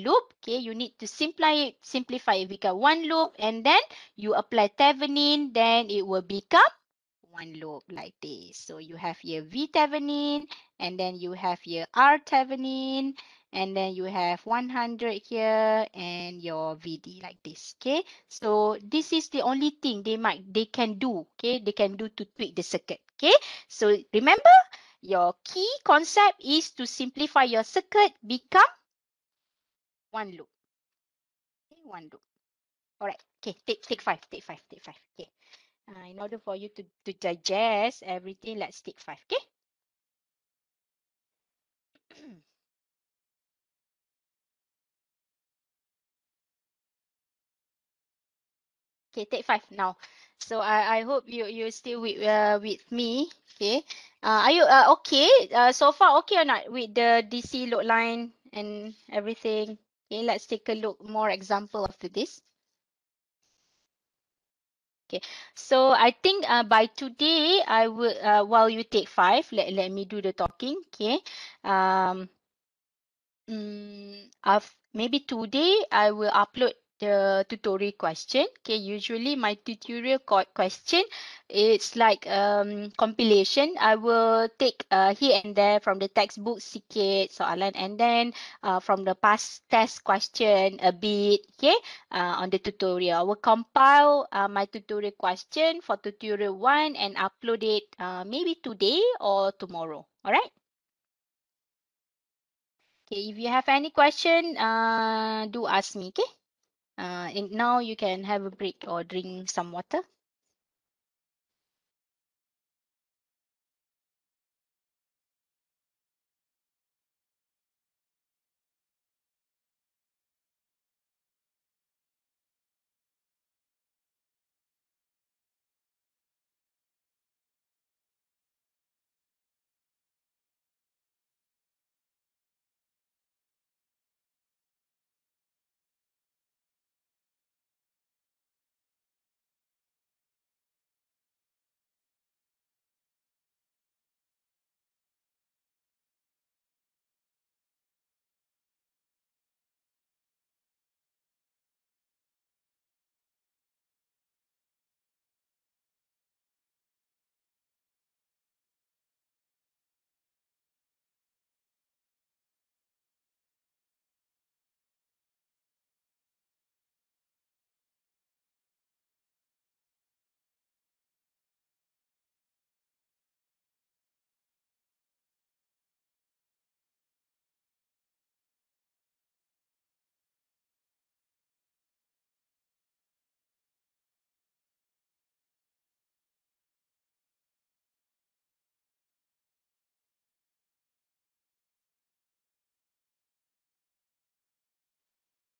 loop, okay, you need to simplify it become 1 loop, and then you apply Thevenin, then it will become 1 loop like this. So you have here V Thevenin, and then you have here R Thevenin, and then you have 100 here and your VD like this. Okay, so this is the only thing they can do. Okay, they can do to tweak the circuit. Okay, so remember your key concept is to simplify your circuit become 1 loop. Okay, 1 loop. All right. Okay, take 5. Okay. In order for you to digest everything, let's take 5. Okay. Okay, take 5 now. So I hope you still with me. Okay. Are you okay? So far okay or not with the DC load line and everything? Okay, let's take a look more example after this. Okay, so I think by today I will while you take 5, let me do the talking. Okay. Maybe today I will upload the tutorial question. Okay, usually my tutorial question it's like compilation. I will take here and there from the textbook sikit soalan, and then from the past test question a bit. Okay, on the tutorial I will compile my tutorial question for tutorial 1 and upload it maybe today or tomorrow. All right. Okay, if you have any question, do ask me, okay? And now you can have a break or drink some water.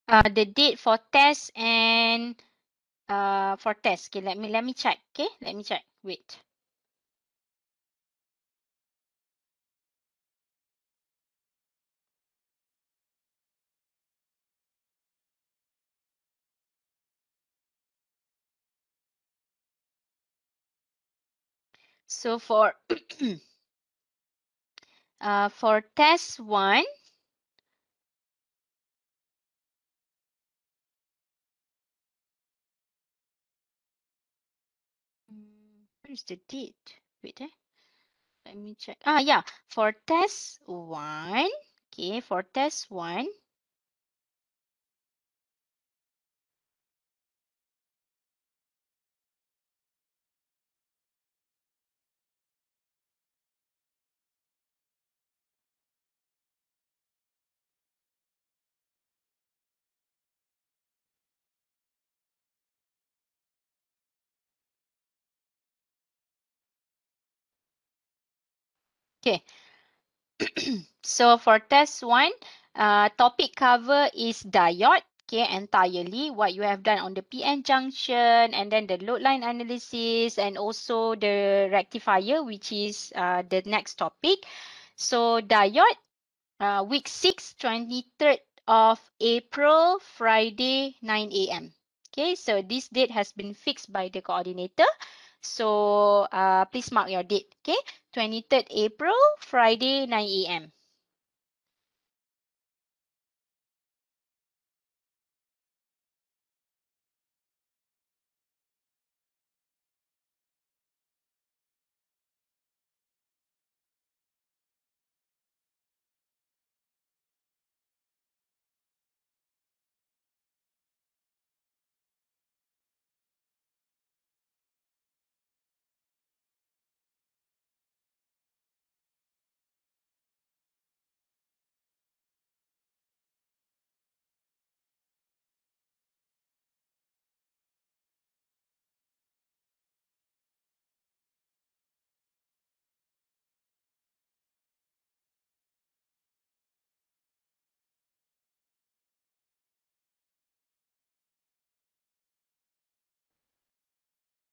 The date for test and for test. Okay, let me check. Okay, let me check. Wait. So for test 1, where is the date? Wait, let me check. Yeah, for test 1. Okay, for test 1. Okay. So for test 1, topic cover is diode, okay, entirely what you have done on the PN junction, and then the load line analysis, and also the rectifier, which is the next topic. So diode, week 6, 23rd of April, Friday, 9 a.m. Okay, so this date has been fixed by the coordinator. So please mark your date, okay? 23rd April, Friday, 9 a.m.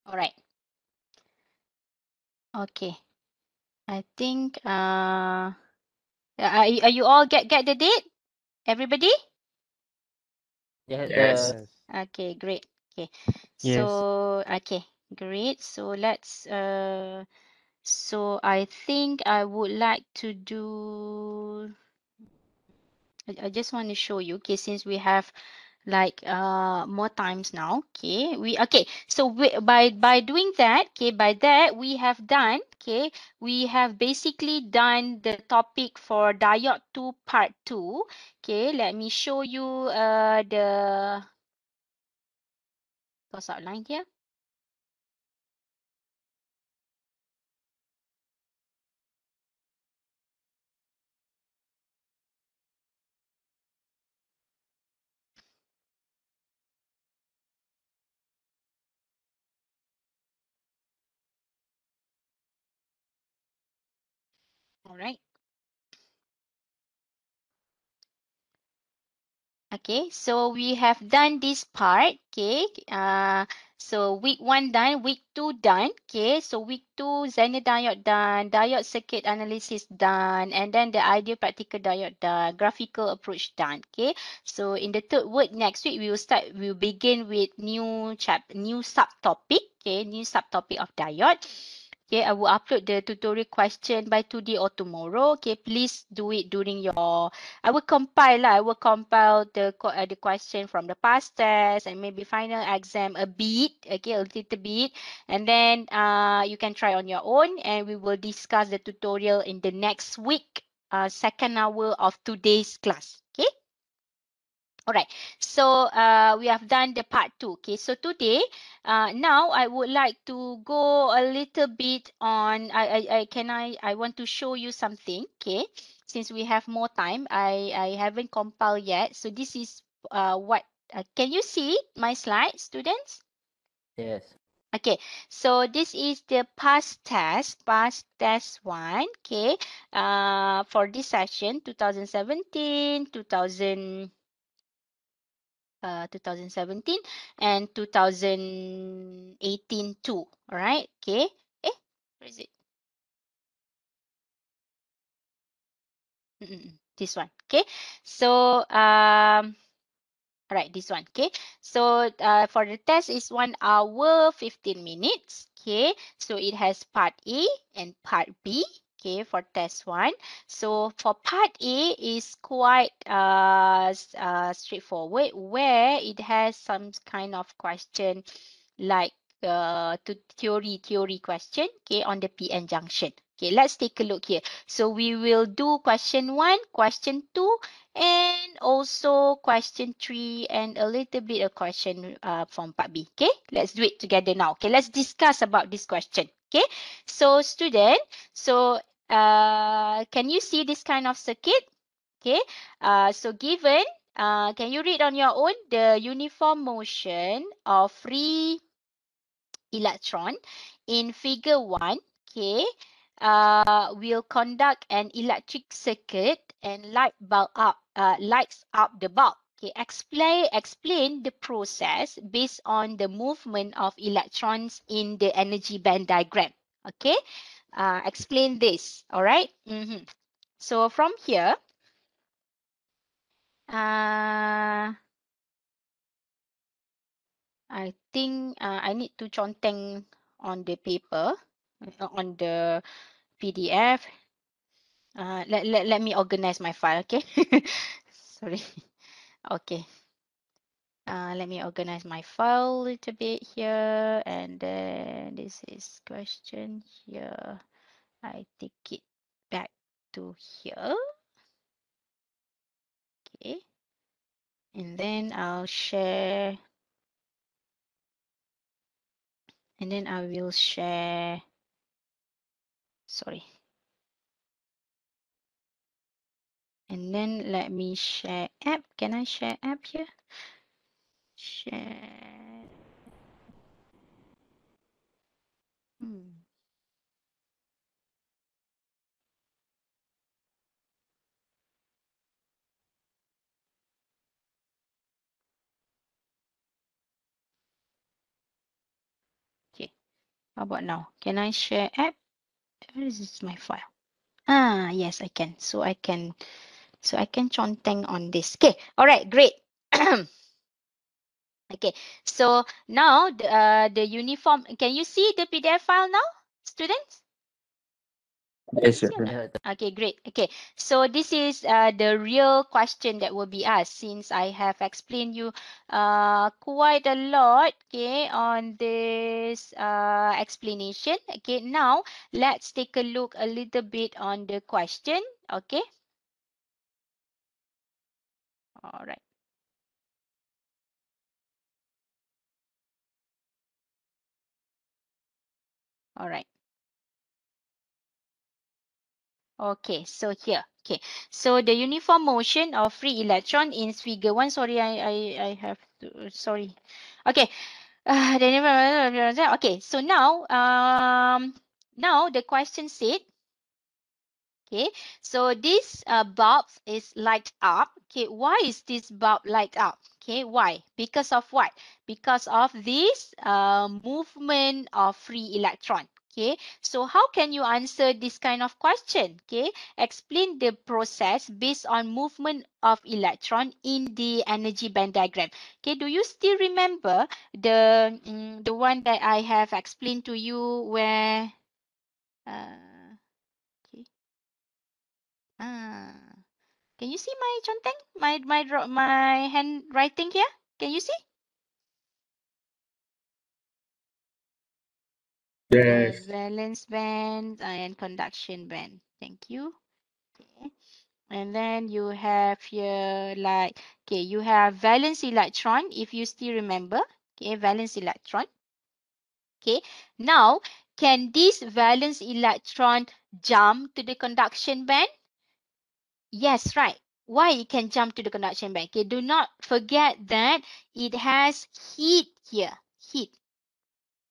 All right. Okay. I think are you all get the date? Everybody? Yes. Yes. Okay, great. Okay. Yes. So okay, great. So let's so I think I would like to do I just want to show you, okay, since we have like more times now, okay, so by doing that, okay, by that we have done, okay, we have basically done the topic for diode 2 part 2. Okay, let me show you the course outline here. All right. Okay, so we have done this part. Okay, so week 1 done, week 2 done. Okay, so week 2 Zener diode done, diode circuit analysis done, and then the ideal practical diode done, graphical approach done. Okay, so in the third week next week we will begin with new subtopic. Okay, new subtopic of diode. Okay, I will upload the tutorial question by today or tomorrow. Okay, please do it during your I will compile the question from the past test and maybe final exam a bit, okay, a little bit, and then you can try on your own, and we will discuss the tutorial in the next week, second hour of today's class. Okay. All right, so we have done the part 2. Okay, so today, now I would like to go a little bit on. I want to show you something. Okay, since we have more time, I haven't compiled yet. So this is what. Can you see my slide, students? Yes. Okay, so this is the past test 1. Okay, for this session, 2017, 2017 and 2018 too. All right. Okay. Where is it? This one. Okay. So all right, this one. Okay. So for the test is 1 hour 15 minutes. Okay. So it has part A and part B. Okay, for test 1. So for part A is quite straightforward, where it has some kind of question like to theory question, okay, on the PN junction. Okay, let's take a look here. So we will do question 1, question 2, and also question 3 and a little bit of question from part B. Okay, let's do it together now. Okay, let's discuss about this question. Okay, so student, so can you see this kind of circuit? Okay, so given, can you read on your own the uniform motion of free electron in figure 1? Okay, will conduct an electric circuit and lights up the bulb. Okay, explain the process based on the movement of electrons in the energy band diagram. Okay, explain this. All right. So from here, I think I need to conteng on the paper, on the PDF. Let me organize my file, okay? Sorry. Okay. Let me organize my file a little bit here, and then this is question here. I take it back to here. Okay. And then I'll share, and then I will share, sorry. And then let me share app. Can I share app here? Share. Okay. How about now? Can I share app? Where is this my file? Yes, I can. So I can conteng on this. Okay, all right, great. Okay, so now the uniform, can you see the PDF file now, students? Yes, See or sir. not? Yeah. Okay, great. Okay, so this is the real question that will be asked, since I have explained you quite a lot, okay, on this explanation. Okay, now let's take a look a little bit on the question. Okay, all right. All right. Okay, so here. Okay, so the uniform motion of free electron in figure 1. Sorry, I have to, sorry. Okay. Okay, so now now the question said, okay, so this bulb is light up. Okay, why is this bulb light up? Okay, why? Because of what? Because of this movement of free electron. Okay, so how can you answer this kind of question? Okay, explain the process based on movement of electron in the energy band diagram. Okay, do you still remember the one that I have explained to you where okay. Ah, can you see my conteng? My handwriting here? Can you see? The Yes. valence band and conduction band. Thank you. Okay. And then you have here like, okay, you have valence electron, if you still remember. Okay, valence electron. Okay. Now, can this valence electron jump to the conduction band? Yes, right. Why it can jump to the conduction band? Okay, do not forget that it has heat here. Heat.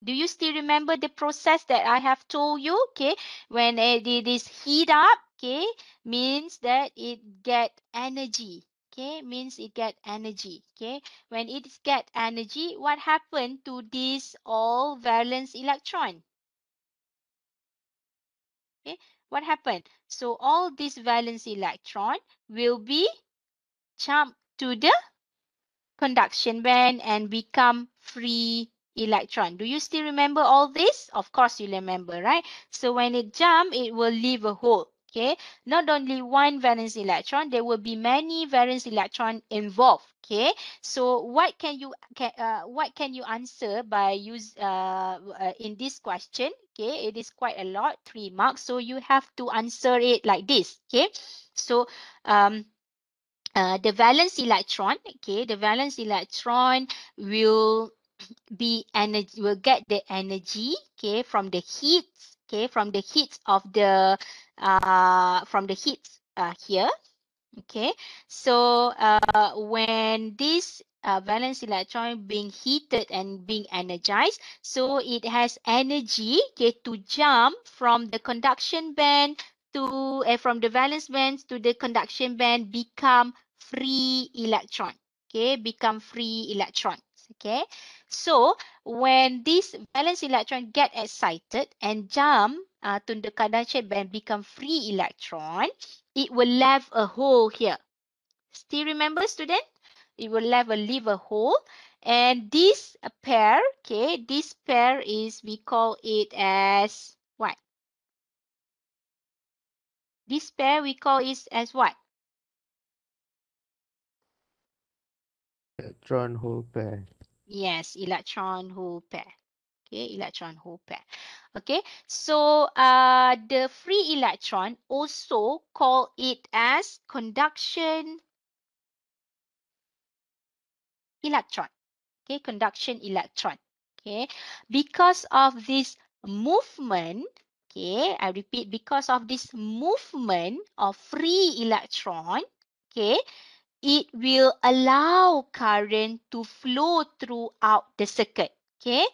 Do you still remember the process that I have told you? Okay, when it is heat up, okay, means that it get energy. Okay, means it get energy. Okay, when it get energy, what happened to this all valence electron? Okay, what happened? So all this valence electron will be jump to the conduction band and become free electron. Do you still remember all this? Of course you remember, right? So when it jump, it will leave a hole. Okay, not only one valence electron, there will be many valence electron involved. Okay, so what can you answer by in this question? Okay, it is quite a lot, 3 marks. So you have to answer it like this. Okay, so the valence electron, okay, the valence electron will will get the energy, okay, from the heat, okay, from the heat of the here. Okay, so when this valence electron being heated and being energized, so it has energy, okay, to jump from the conduction band to from the valence band to the conduction band, become free electron. Okay, become free electrons. Okay, so when this valence electron get excited and jump to the conduction band, become free electron, it will leave a hole here. Still remember, student? It will leave a hole. And this pair, okay, this pair is, we call it as what? This pair we call it as what? Electron hole pair. Yes, electron hole pair. Okay, electron hole pair. Okay, so the free electron also call it as conduction electron. Okay, conduction electron. Okay, because of this movement, okay, I repeat, because of this movement of free electron, okay, it will allow current to flow throughout the circuit. Okay,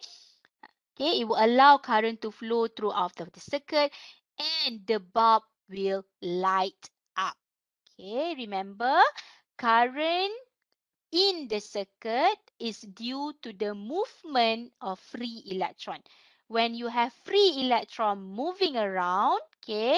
okay, it will allow current to flow throughout the circuit, and the bulb will light up. Okay, remember, current in the circuit is due to the movement of free electron. when you have free electron moving around, okay,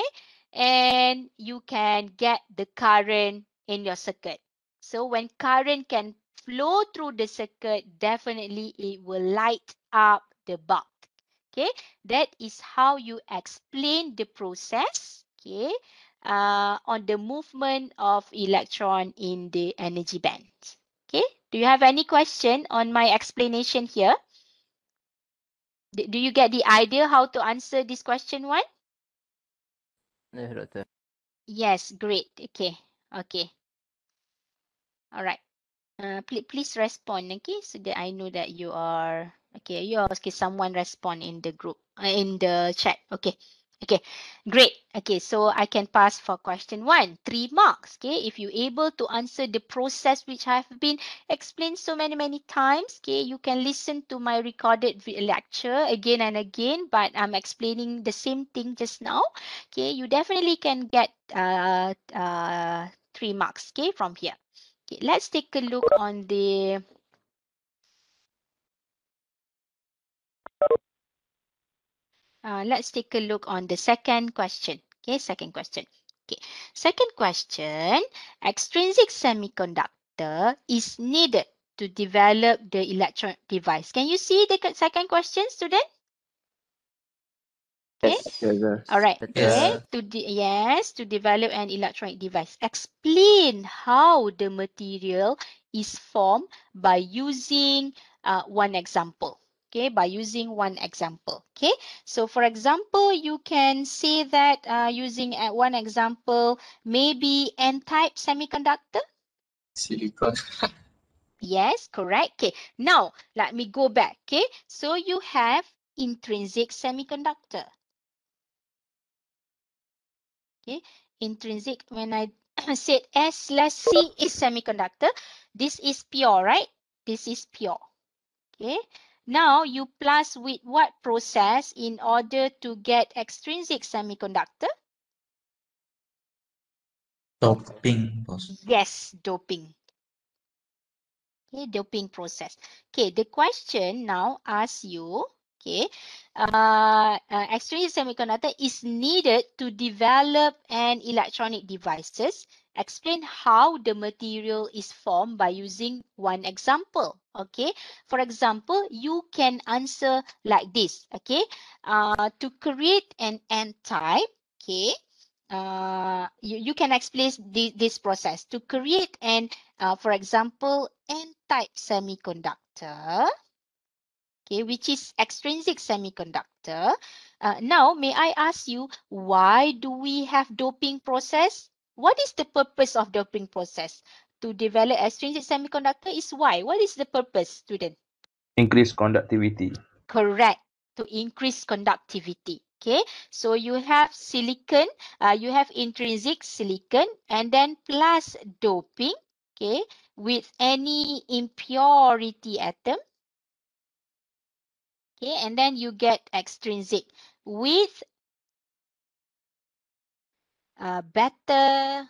and you can get the current in your circuit. So when current can flow through the circuit, definitely it will light up the bulb. Okay, that is how you explain the process, okay, on the movement of electron in the energy band. Okay, do you have any question on my explanation here? Do you get the idea how to answer this question one? Yes, Doctor. Yes, great. Okay, okay, all right. Please respond, okay, so that I know that you are okay. You are okay. Someone respond in the group, in the chat. Okay, okay, great. Okay, so I can pass for question 1, 3 marks. Okay, if you able to answer the process which have been explained so many times. Okay, you can listen to my recorded lecture again and again, but I'm explaining the same thing just now. Okay, you definitely can get 3 marks. Okay, from here. Okay, let's take a look on the let's take a look on the second question. Okay, second question. Okay, second question. Extrinsic semiconductor is needed to develop the electronic device. Can you see the second question, student? Okay. Yes. All right. Yes. Okay. Yes, to develop an electronic device. Explain how the material is formed by using one example. Okay, by using one example. Okay, so for example, you can say that using one example, maybe N-type semiconductor. Silicon. Yes, correct. Okay, now let me go back. Okay, so you have intrinsic semiconductor. Okay, intrinsic, when I said S/C is semiconductor, this is pure, right? This is pure. Okay, now you plus with what process in order to get extrinsic semiconductor? Doping process. Yes, doping. Okay, doping process. Okay, the question now asks you, okay, extrinsic semiconductor is needed to develop an electronic devices. Explain how the material is formed by using one example. Okay, for example, you can answer like this. Okay, to create an N-type, okay, you can explain this process. To create an for example, N-type semiconductor, okay, which is extrinsic semiconductor. Now, may I ask you, why do we have doping process? What is the purpose of doping process? To develop extrinsic semiconductor is why? What is the purpose, student? Increase conductivity. Correct. To increase conductivity. Okay, so you have silicon, you have intrinsic silicon, and then plus doping, okay, with any impurity atom, okay, and then you get extrinsic with better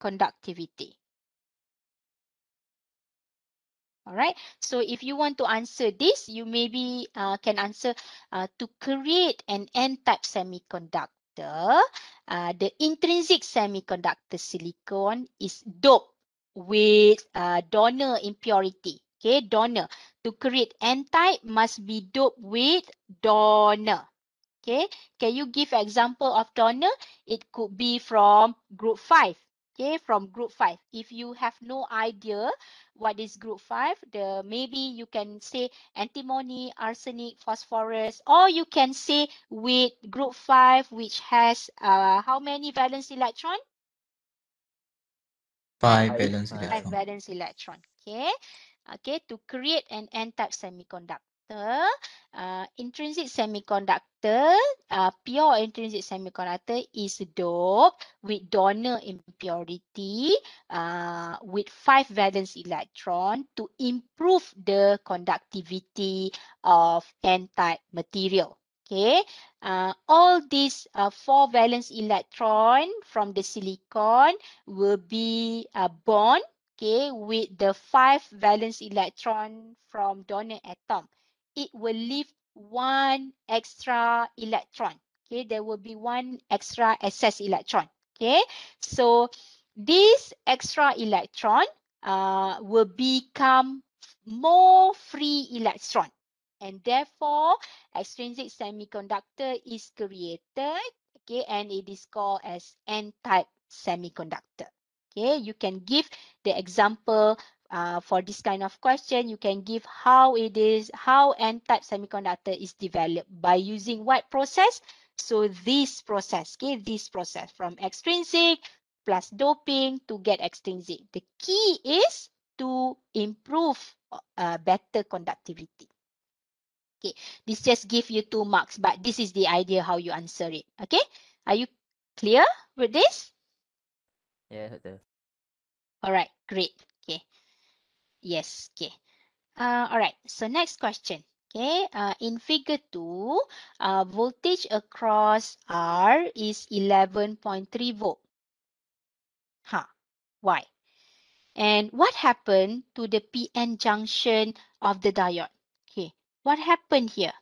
conductivity. All right. So if you want to answer this, you maybe can answer to create an N-type semiconductor. The intrinsic semiconductor silicon is doped with donor impurity. Okay, donor. To create N-type must be doped with donor. Okay, can you give example of donor? It could be from group 5. Okay, from group 5. If you have no idea what is group 5, maybe you can say antimony, arsenic, phosphorus, or you can say with group 5 which has how many valence electron? 5 valence 5 electron. valence electron. Okay. Okay, to create an N-type semiconductor, intrinsic semiconductor, pure intrinsic semiconductor is doped with donor impurity with 5 valence electron to improve the conductivity of N-type material. Okay, all these 4 valence electron from the silicon will be bond, okay, with the 5 valence electron from donor atom. It will leave one extra electron. Okay, there will be one extra excess electron. Okay, so this extra electron will become more free electron, and therefore extrinsic semiconductor is created. Okay, and it is called as n-type semiconductor. Okay, you can give the example for this kind of question. You can give how n-type semiconductor is developed by using what process. So this process, okay, this process from extrinsic plus doping to get extrinsic. The key is to improve better conductivity. Okay, this just give you 2 marks, but this is the idea how you answer it. Okay, are you clear with this? Yeah, betul. All right, great. Okay, yes, okay. All right, so next question. Okay, in figure 2, voltage across R is 11.3 volt. Why? And what happened to the PN junction of the diode? Okay, what happened here?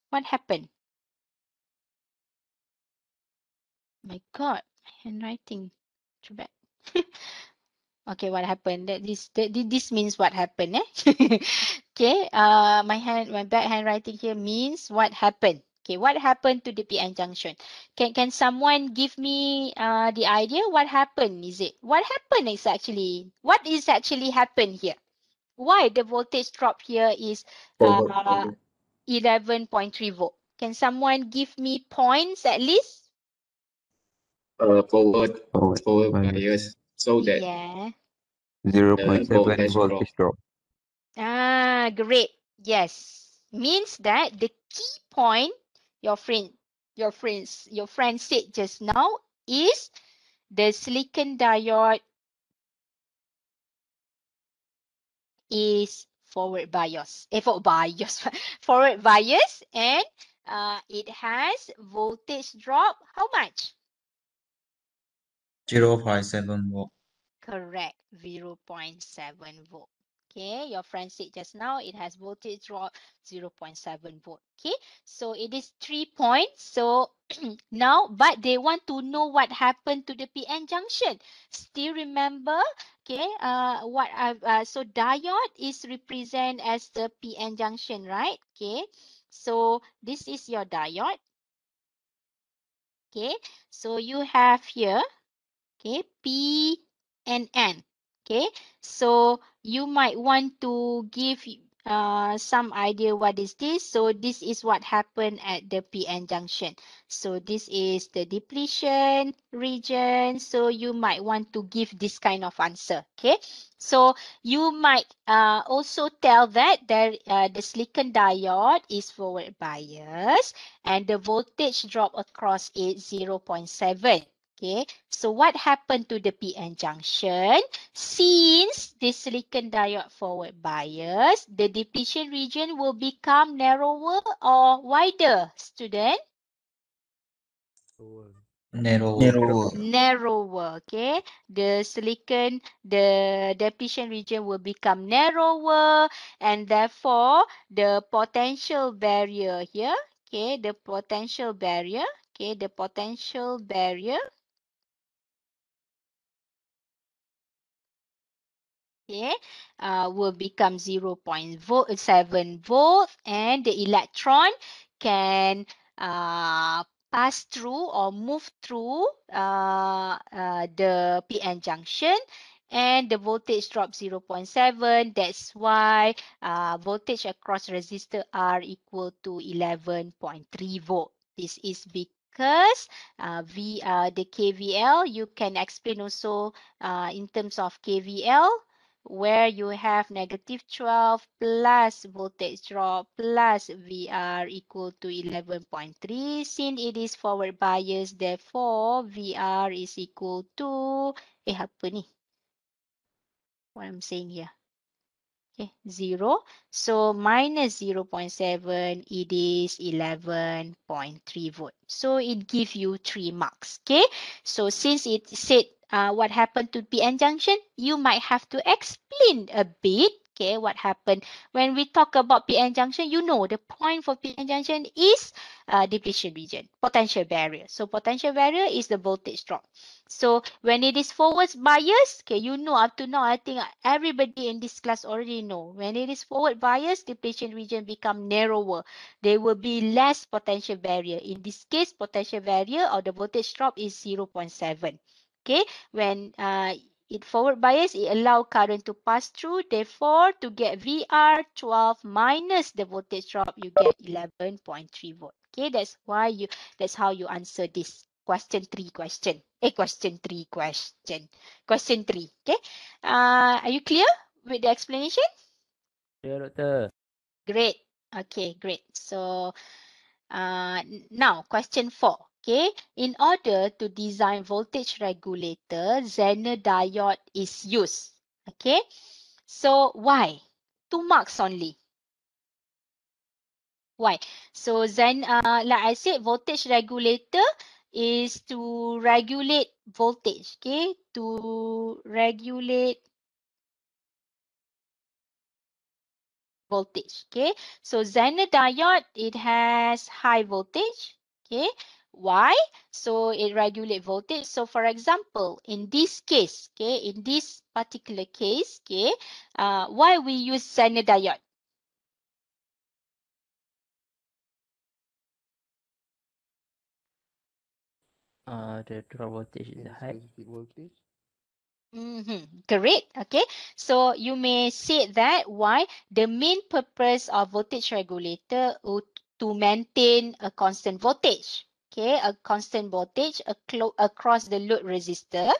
What happened? My God, my handwriting. Too bad. Okay, what happened? This means what happened, eh? Okay, my bad handwriting here means what happened. Okay, what happened to the PN junction? Can someone give me the idea what happened? What happened is actually what is actually happened here? Why the voltage drop here is Forward. 11.3 volt? Can someone give me points at least? Forward Forward bias so that Yeah. 0.7 voltage drop. voltage drop. Great. Yes. Means that the key point your friend said just now is the silicon diode is forward bias. Forward bias, and it has voltage drop. How much? 0.7 volt. Correct, 0.7 volt. Okay, your friend said just now it has voltage drop 0.7 volt. Okay, so it is 3 points. So now, but they want to know what happened to the PN junction. Still remember, okay, so diode is represent as the PN junction, right? Okay, so this is your diode. Okay, so you have here, okay, P and N. Okay, so you might want to give some idea what is this. So this is what happened at the PN junction. So this is the depletion region. So you might want to give this kind of answer. Okay, so you might also tell that the silicon diode is forward bias and the voltage drop across it 0.7. Okay, so what happened to the PN junction? Since the silicon diode forward bias, the depletion region will become narrower or wider, student? Narrower. Narrower, okay? The depletion region will become narrower, and therefore the potential barrier here, okay, the potential barrier okay, will become 0.7 volt, and the electron can pass through or move through the PN junction, and the voltage drop 0.7. That's why voltage across resistor R equal to 11.3 volt. This is because the KVL, you can explain also in terms of KVL, where you have -12 plus voltage drop plus VR equal to 11.3. Since it is forward bias, therefore VR is equal to, apa ni? What I'm saying here. Okay, 0. So minus 0.7, it is 11.3 volt. So it gives you 3 marks. Okay, so since it said what happened to PN junction, you might have to explain a bit. Okay, what happened when we talk about PN junction? You know, the point for PN junction is depletion region, potential barrier. So potential barrier is the voltage drop. So when it is forward bias, okay, you know, up to now, I think everybody in this class already know. When it is forward bias, depletion region become narrower. There will be less potential barrier. In this case, potential barrier or the voltage drop is 0.7. Okay, when it forward bias, it allow current to pass through. Therefore, to get VR12 minus the voltage drop, you get 11.3 volt. Okay, that's how you answer this question 3 question. Question 3 question. Question 3. Okay. Are you clear with the explanation? Clear, Doctor. Great. Okay, great. So now question 4. Okay, in order to design voltage regulator, Zener diode is used. Okay, so why? 2 marks only. Why? So like I said, voltage regulator is to regulate voltage. Okay, to regulate voltage. Okay, so Zener diode, it has high voltage. Okay, why? So it regulate voltage. So for example, in this case, okay, in this particular case, okay, why we use Zener diode? The drop voltage is high. Great. Okay. So you may say that why the main purpose of voltage regulator to maintain a constant voltage. Okay, a constant voltage across the load resistor.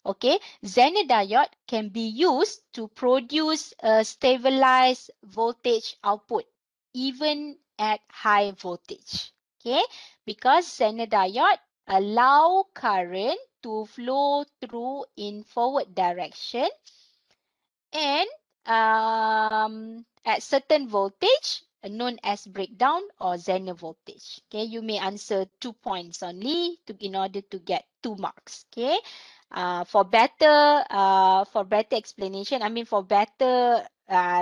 Okay, Zener diode can be used to produce a stabilized voltage output even at high voltage. Okay, because Zener diode allow current to flow through in forward direction and at certain voltage known as breakdown or Zener voltage. Okay, you may answer 2 points only in order to get 2 marks. Okay, for better explanation, I mean for better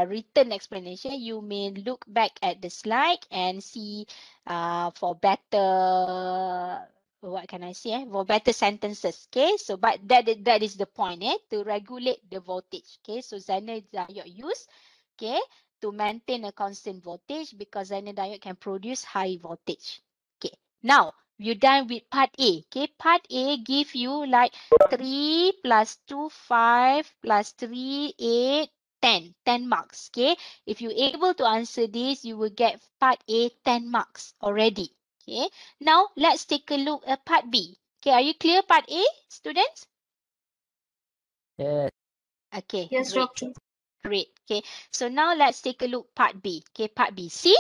written explanation, you may look back at the slide and see for better what can I say? For better sentences. Okay, so but that is the point, to regulate the voltage. Okay, so Zener diode use, okay, to maintain a constant voltage because Zener diode can produce high voltage. Okay, now you're done with part A. Okay, part A give you like 3 plus 2, 5 plus 3, 8, 10. 10 marks. Okay, if you're able to answer this, you will get part A 10 marks already. Okay, now let's take a look at part B. Okay, are you clear part A, students? Yes. Okay, Yes, great. doctor. Great. Okay, so now let's take a look part B. Okay, part B. See?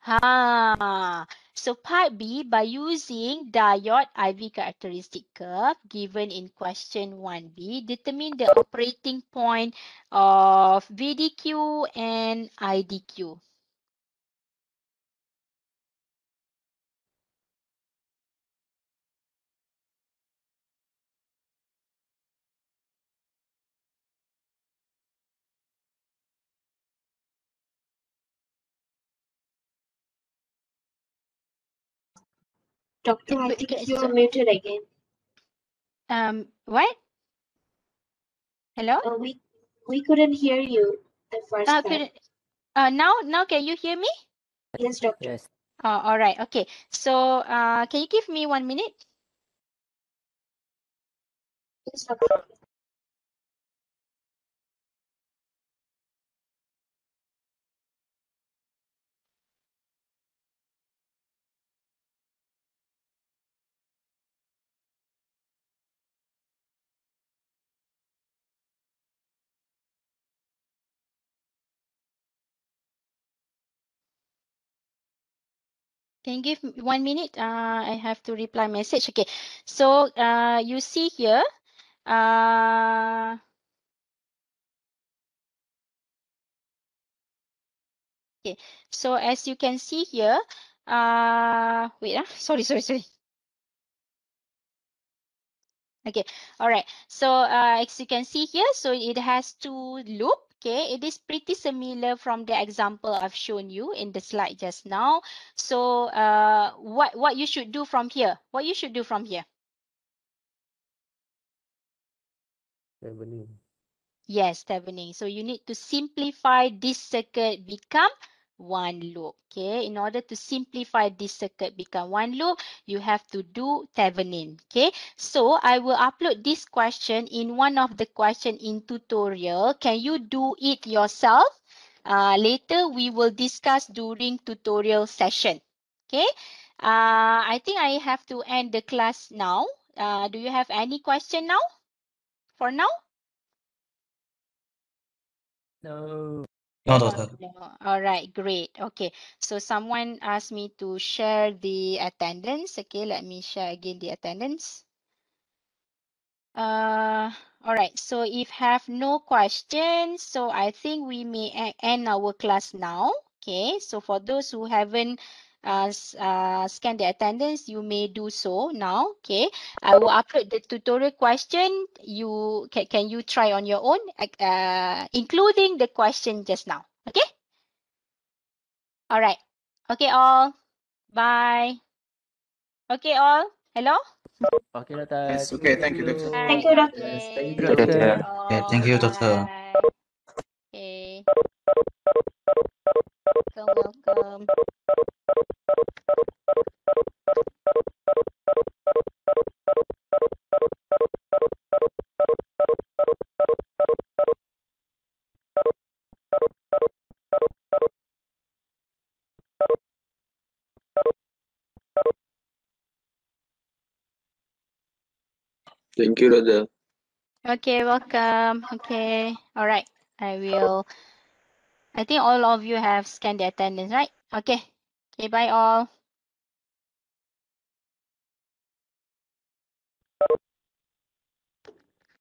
So part B, by using diode IV characteristic curve given in question 1B, determine the operating point of VDQ and IDQ. Doctor, I Okay, think you so, are muted again. what? Hello? We couldn't hear you the first time. Could now can you hear me? Yes, doctor. Yes. All right. Okay. So, can you give me 1 minute? Yes, doctor. Can you give me 1 minute? I have to reply message. Okay. So, you see here, okay. So as you can see here, wait, sorry. Okay, all right. So as you can see here, so it has two loop. Okay, it is pretty similar from the example I've shown you in the slide just now. So what you should do from here? What you should do from here? Traveling. Yes, Thevenin. So you need to simplify this circuit become one loop. Okay, in order to simplify this circuit become one loop, you have to do Thevenin. Okay, so I will upload this question in one of the question in tutorial. Can you do it yourself? Later we will discuss during tutorial session. Okay, I think I have to end the class now. Do you have any question now? For now? No. No, Oh, doctor. no. All right, great. Okay, so someone asked me to share the attendance. Okay, let me share again the attendance. All right, so if have no questions, so I think we may end our class now. Okay, so for those who haven't scanned the attendance, you may do so now. Okay, I will upload the tutorial question. You can you try on your own, including the question just now. Okay. All right. Okay, all. Bye. Okay, all. Hello? Okay, Doctor. Yes, okay, thank you, Doctor. Thank you, Doctor. Yes, thank Okay. you, Doctor. Okay, Doctor. Okay, all. thank you, doctor. Bye. Okay. Welcome. Thank you, Doctor. Okay, welcome. Okay. All right. I think all of you have scanned the attendance, right? Okay. Okay, bye all.